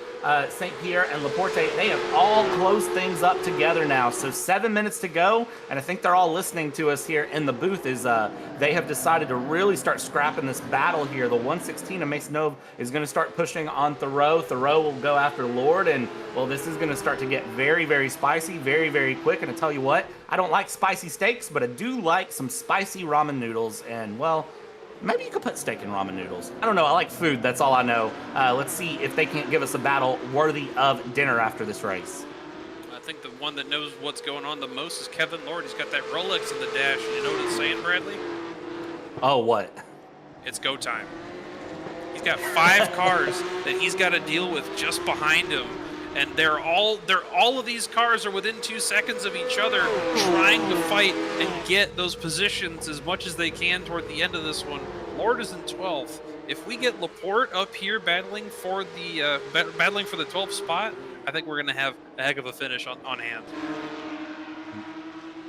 St. Pierre, and Laporte, they have all closed things up together now. So 7 minutes to go, and I think they're all listening to us here in the booth is they have decided to really start scrapping this battle here. The 116 of Maisonneuve is going to start pushing on Thoreau. Thoreau will go after Lord, and, well, this is going to start to get very, very spicy, very, very quick. And I tell you what, I don't like spicy steaks, but I do like some spicy ramen noodles, and, well, maybe you could put steak in ramen noodles. I don't know. I like food. That's all I know. Let's see if they can't give us a battle worthy of dinner after this race. I think the one that knows what's going on the most is Kevin Lord. He's got that Rolex in the dash. You know what it's saying, Bradley? Oh, what? It's go time. He's got 5 cars that he's got to deal with just behind him. And all of these cars are within 2 seconds of each other, trying to fight and get those positions as much as they can toward the end of this one. Lord is in 12th. If we get Laporte up here battling for the 12th spot, I think we're going to have a heck of a finish on hand.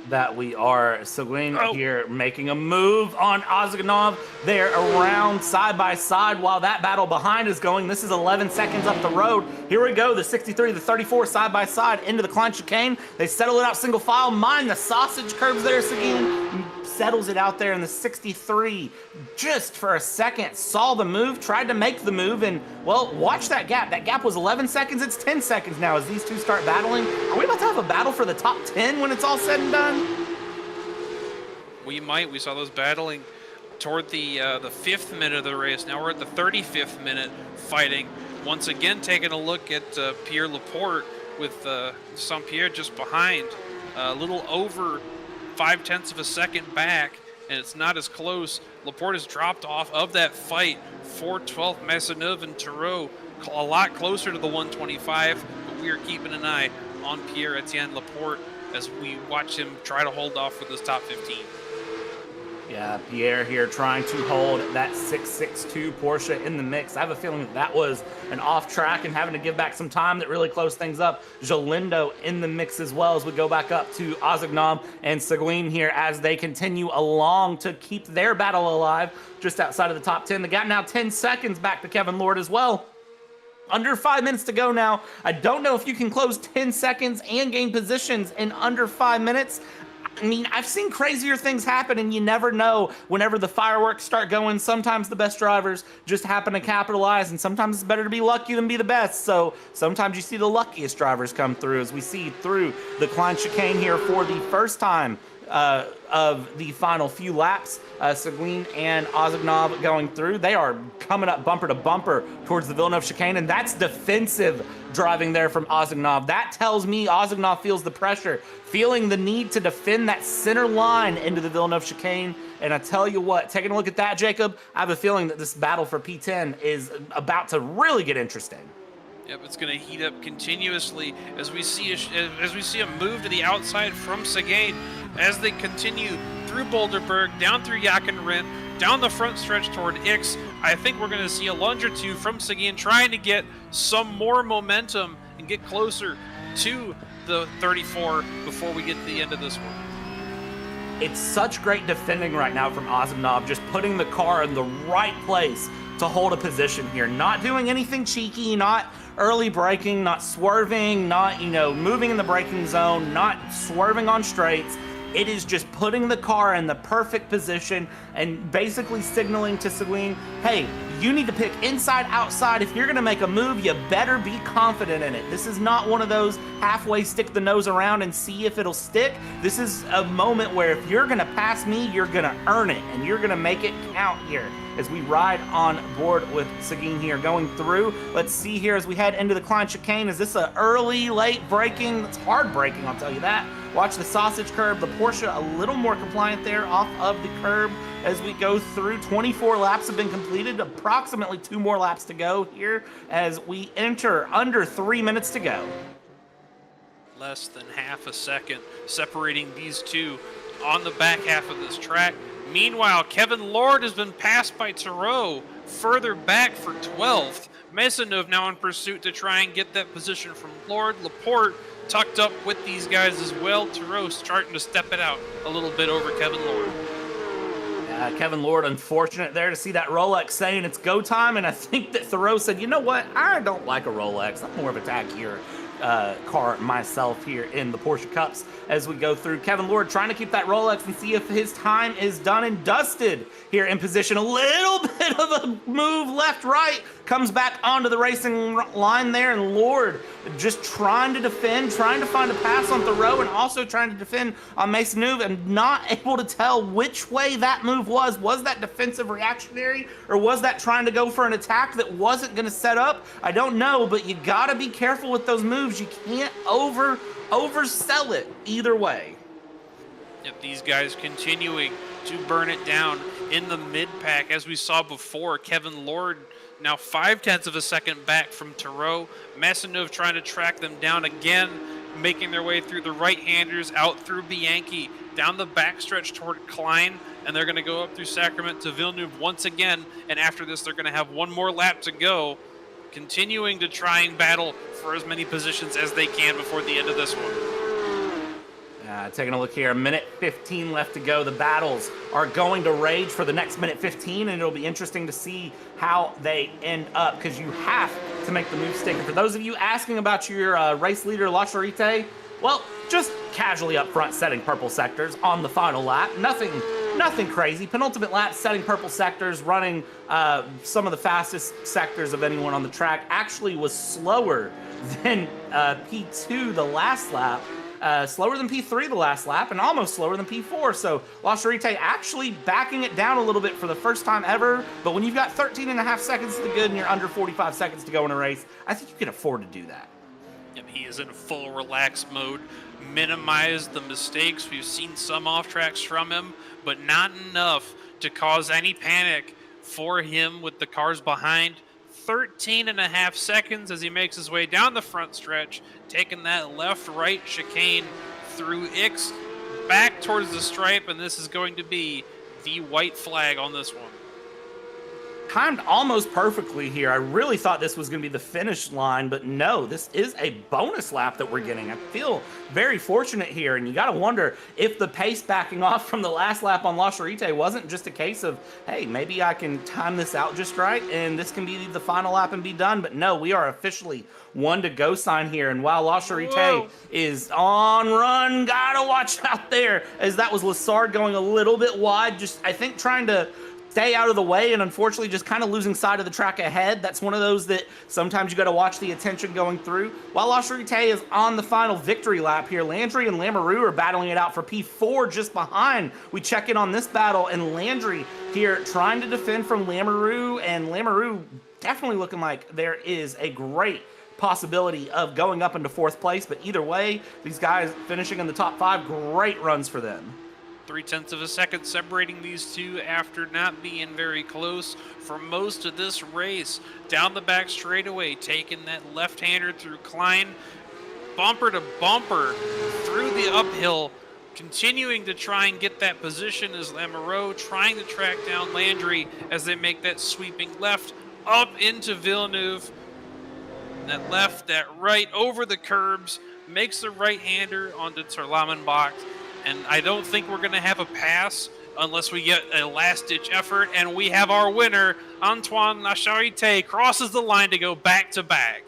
That we are. Seguin here making a move on Ozganov. They're around side by side while that battle behind is going. This is 11 seconds up the road. Here we go. The 63, the 34 side by side into the Klein chicane. They settle it out single file. Mind the sausage curbs there, Seguin. settles it out there in the 63. Just for a second, saw the move, tried to make the move, and, well, watch that gap. That gap was 11 seconds. It's 10 seconds now as these two start battling. Are we about to have a battle for the top 10 when it's all said and done? We might. We saw those battling toward the 5th minute of the race. Now we're at the 35th minute fighting. Once again, taking a look at Pierre Laporte with Saint-Pierre just behind. A little over 0.5 of a second back, and it's not as close. Laporte has dropped off of that fight for 12th. Maisonneuve and Thoreau a lot closer to the 125, but we are keeping an eye on Pierre-Etienne Laporte as we watch him try to hold off for this top 15. Yeah, Pierre here trying to hold that 662 Porsche in the mix. I have a feeling that was an off track and having to give back some time that really closed things up. Jolindo in the mix as well as we go back up to Ozignom and Seguin here as they continue along to keep their battle alive just outside of the top 10. The gap now 10 seconds back to Kevin Lord as well. Under 5 minutes to go now. I don't know if you can close 10 seconds and gain positions in under 5 minutes. I mean, I've seen crazier things happen, and you never know whenever the fireworks start going. Sometimes the best drivers just happen to capitalize, and sometimes it's better to be lucky than be the best. So sometimes you see the luckiest drivers come through as we see through the Klein chicane here for the first time of the final few laps. Seguin and Ozignom going through. They are coming up bumper to bumper towards the Villeneuve chicane, and that's defensive driving there from Ozignom. That tells me Ozignom feels the pressure, feeling the need to defend that center line into the Villeneuve chicane. And I tell you what, taking a look at that, Jacob, I have a feeling that this battle for P10 is about to really get interesting. Yep, it's going to heat up continuously as we see a move to the outside from Seguin as they continue through Boulderberg, down through Jakenrin, down the front stretch toward Ix. I think we're going to see a lunge or two from Seguin trying to get some more momentum and get closer to the 34 before we get to the end of this one. It's such great defending right now from Ozignom, just putting the car in the right place to hold a position here, not doing anything cheeky, not early braking, not swerving, not, moving in the braking zone, not swerving on straights. It is just putting the car in the perfect position and basically signaling to Seguin, hey, you need to pick inside, outside. If you're going to make a move, you better be confident in it. This is not one of those halfway stick the nose around and see if it'll stick. This is a moment where if you're going to pass me, you're going to earn it, and you're going to make it count here as we ride on board with Seguin here going through. Let's see here as we head into the Klein chicane. Is this an early, late braking? It's hard braking, I'll tell you that. Watch the sausage curb. The Porsche a little more compliant there off of the curb as we go through. 24 laps have been completed, approximately 2 more laps to go here as we enter under 3 minutes to go. Less than half a second separating these two on the back half of this track. Meanwhile, Kevin Lord has been passed by Thoreau further back for 12th. Maisonneuve now in pursuit to try and get that position from Lord. Laporte tucked up with these guys as well. Thoreau starting to step it out a little bit over Kevin Lord. Kevin Lord, unfortunate there to see that Rolex saying it's go time, and I think that Thoreau said, you know what, I don't like a Rolex. I'm more of a tag here. Car myself here in the Porsche Cups as we go through. Kevin Lord trying to keep that Rolex and see if his time is done and dusted here in position. A little bit of a move left, right, comes back onto the racing line there, and Lord just trying to defend, trying to find a pass on Thoreau, and also trying to defend on Maisonneuve, and not able to tell which way that move was. Was that defensive reactionary, or was that trying to go for an attack that wasn't going to set up? I don't know, but you got to be careful with those moves. You can't oversell it either way. Yep, these guys continuing to burn it down in the mid-pack. As we saw before, Kevin Lord now 0.5 of a second back from Thoreau. Maisonneuve trying to track them down again, making their way through the right-handers, out through Bianchi, down the backstretch toward Klein, and they're going to go up through Sacrament to Villeneuve once again, and after this they're going to have one more lap to go, continuing to try and battle for as many positions as they can before the end of this one. Taking a look here, a minute 15 left to go. The battles are going to rage for the next minute 15, and it'll be interesting to see how they end up, because you have to make the move stick. And for those of you asking about your race leader, La Charite, well, just casually up front setting purple sectors on the final lap. Nothing crazy. Penultimate lap, setting purple sectors, running some of the fastest sectors of anyone on the track. Actually was slower than P2 the last lap. Slower than P3 the last lap, and almost slower than P4. So La Charite actually backing it down a little bit for the first time ever. But when you've got 13 and a half seconds to the good and you're under 45 seconds to go in a race, I think you can afford to do that. Yep, he is in full relaxed mode. Minimize the mistakes. We've seen some off tracks from him, but not enough to cause any panic for him with the cars behind. 13 and a half seconds as he makes his way down the front stretch, taking that left-right chicane through Ix back towards the stripe, and this is going to be the white flag on this one. Timed almost perfectly here. I really thought this was going to be the finish line, but no, this is a bonus lap that we're getting. I feel very fortunate here, and you got to wonder if the pace backing off from the last lap on La Charite wasn't just a case of, hey, maybe I can time this out just right, and this can be the final lap and be done. But no, we are officially one to go sign here, and while La Charite is on run, gotta watch out there, as that was Lassard going a little bit wide, just I think trying to stay out of the way, and unfortunately just kind of losing sight of the track ahead. That's one of those that sometimes you got to watch the attention going through. While La Charite is on the final victory lap here, Landry and Lamoureux are battling it out for P4 just behind. We check in on this battle, and Landry here trying to defend from Lamoureux, and Lamoureux definitely looking like there is a great possibility of going up into fourth place. But either way, these guys finishing in the top 5, great runs for them. 0.3 of a second separating these two after not being very close for most of this race. Down the back straightaway, taking that left-hander through Klein, bumper to bumper through the uphill, continuing to try and get that position as Lamoureux trying to track down Landry as they make that sweeping left up into Villeneuve. That left, that right over the curbs, makes the right-hander onto Terlamenbach. And I don't think we're going to have a pass unless we get a last-ditch effort. And we have our winner, Antoine La Charite, crosses the line to go back-to-back.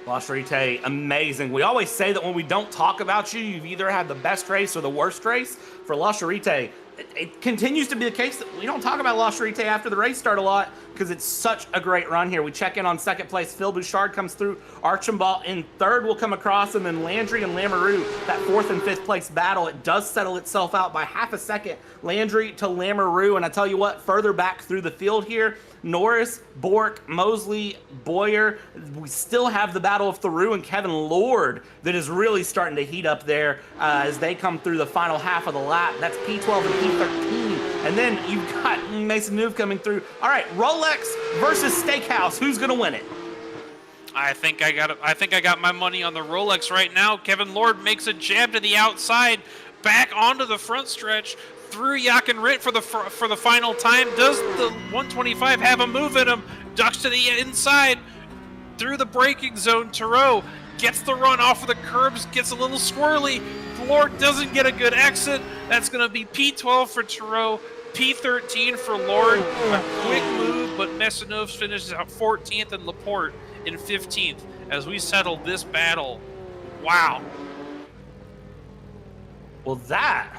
La Charite, amazing. We always say that when we don't talk about you, you've either had the best race or the worst race. For La Charite, it continues to be the case that we don't talk about La Charite after the race start a lot because it's such a great run here. We check in on second place. Phil Bouchard comes through. Archambault in third will come across, and then Landry and Lamoureux, that fourth and fifth place battle, it does settle itself out by half a second. Landry to Lamoureux, and I tell you what, further back through the field here, Norris, Bork, Mosley, Boyer. We still have the battle of Theroux and Kevin Lord that is really starting to heat up there as they come through the final half of the lap. That's P12 and P13. And then you've got Mason Neuve coming through. All right, Rolex versus Steakhouse. Who's going to win it? I think I got my money on the Rolex right now. Kevin Lord makes a jab to the outside, back onto the front stretch, through Jochen Rindt for the final time. Does the 125 have a move in him? Ducks to the inside, through the braking zone. Theroux gets the run off of the curbs, gets a little squirrely. Lord doesn't get a good exit. That's going to be P12 for Theroux, P13 for Lord. A quick move, but Maisonneuve finishes out 14th and Laporte in 15th as we settle this battle. Wow. Well, that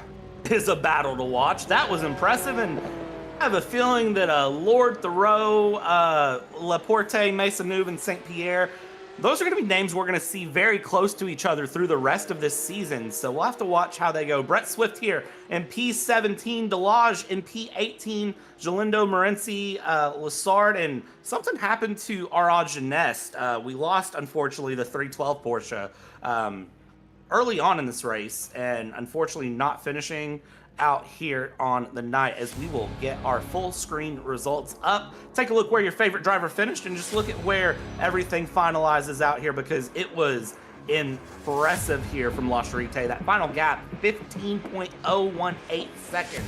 is a battle to watch. That was impressive, and I have a feeling that Lord, Theroux, Laporte, Maisonneuve, and St. Pierre, those are going to be names we're going to see very close to each other through the rest of this season, so we'll have to watch how they go. Brett Swift here in P17, Delage in P18, Galindo, Morency, Lassard, and something happened to Arad Genest. We lost, unfortunately, the 312 Porsche early on in this race, and unfortunately not finishing out here on the night, as we will get our full screen results up. Take a look where your favorite driver finished and just look at where everything finalizes out here, because it was impressive here from La Charite. That final gap, 15.018 seconds.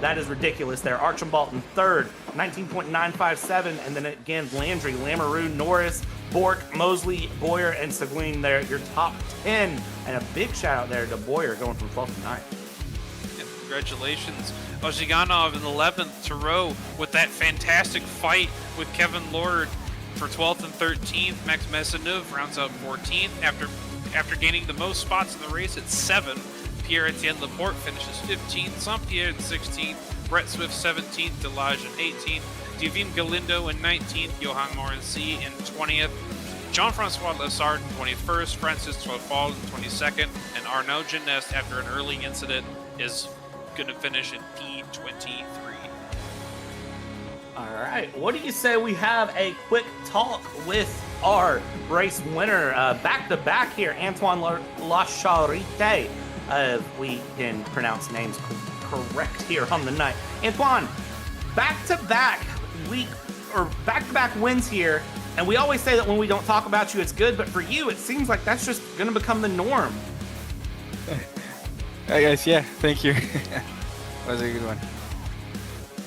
That is ridiculous there. Archambault in third, 19.957, and then again Landry, Lamoureux, Norris, Bork, Mosley, Boyer, and Seguin there, your top 10. And a big shout out there to Boyer going from 12th to 9th. And congratulations, Ozhiganov in 11th to row with that fantastic fight with Kevin Lord for 12th and 13th. Max Maisonneuve rounds out 14th after gaining the most spots in the race at 7. Pierre-Etienne Laporte finishes 15th, Saint-Pierre in 16th, Brett Swift 17th, Delage in 18th, Divine Galindo in 19th, Johan Morency in 20th, Jean-Francois Lessard in 21st, Francis Trofal in 22nd, and Arnaud Genest, after an early incident, is going to finish in P23. All right, what do you say we have a quick talk with our race winner? Back-to-back here, Antoine Lacharite. We can pronounce names correct here on the night. Antoine, back-to-back wins here, and we always say that when we don't talk about you, it's good, but for you, it seems like that's just going to become the norm. Hi guys, yeah, thank you. That was a good one.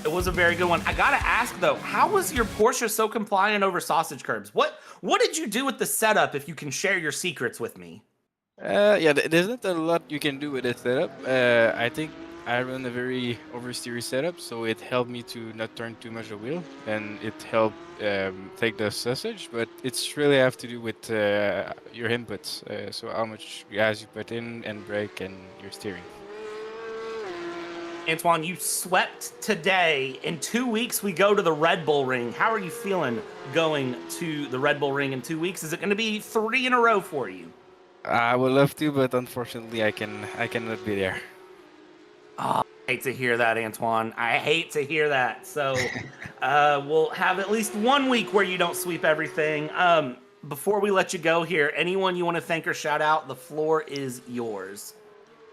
It was a very good one. I gotta ask though, how was your Porsche so compliant over sausage curbs? What did you do with the setup, if you can share your secrets with me? Yeah, there's not a lot you can do with this setup. I think I run a very oversteery setup, so it helped me to not turn too much the wheel, and it helped take the sausage, but it's really have to do with your inputs, so how much gas you put in and brake and your steering. Antoine, you swept today. In 2 weeks, we go to the Red Bull Ring. How are you feeling going to the Red Bull Ring in 2 weeks? Is it going to be 3 in a row for you? I would love to, but unfortunately, I cannot be there. Oh, I hate to hear that, Antoine. I hate to hear that. So we'll have at least 1 week where you don't sweep everything. Before we let you go here, anyone you want to thank or shout out, the floor is yours.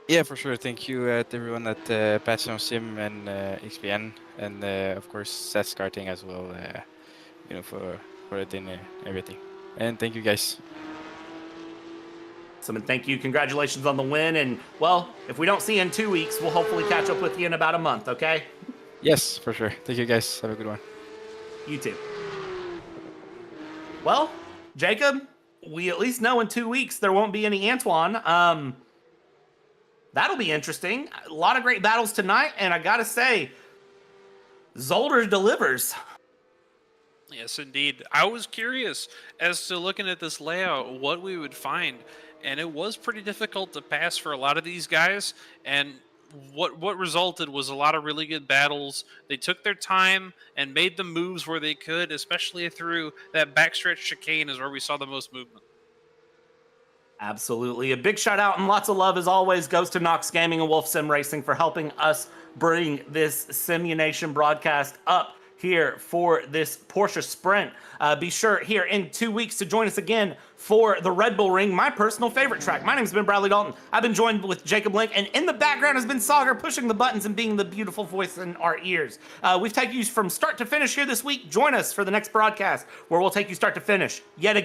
Yeah, for sure. Thank you to everyone at Passion Sim and XPN, and of course Seth's Karting as well. For it and everything. And thank you guys. Awesome, and thank you. Congratulations on the win. And well, if we don't see you in 2 weeks, we'll hopefully catch up with you in about a month. Okay? Yes, for sure. Thank you guys. Have a good one. You too. Well, Jacob, we at least know in 2 weeks there won't be any Antoine. That'll be interesting. A lot of great battles tonight, and I gotta say, Zolder delivers. Yes, indeed. I was curious as to looking at this layout, what we would find, and it was pretty difficult to pass for a lot of these guys, and what resulted was a lot of really good battles. They took their time and made the moves where they could, especially through that backstretch chicane is where we saw the most movement. Absolutely. A big shout out and lots of love, as always, goes to NOX Gaming and Wolf Sim Racing for helping us bring this Simu Nation broadcast up here for this Porsche Sprint. Be sure here in 2 weeks to join us again for the Red Bull Ring, my personal favorite track. My name's been Bradley Dalton. I've been joined with Jacob Link, and in the background has been Sauger pushing the buttons and being the beautiful voice in our ears. We've taken you from start to finish here this week. Join us for the next broadcast where we'll take you start to finish yet again.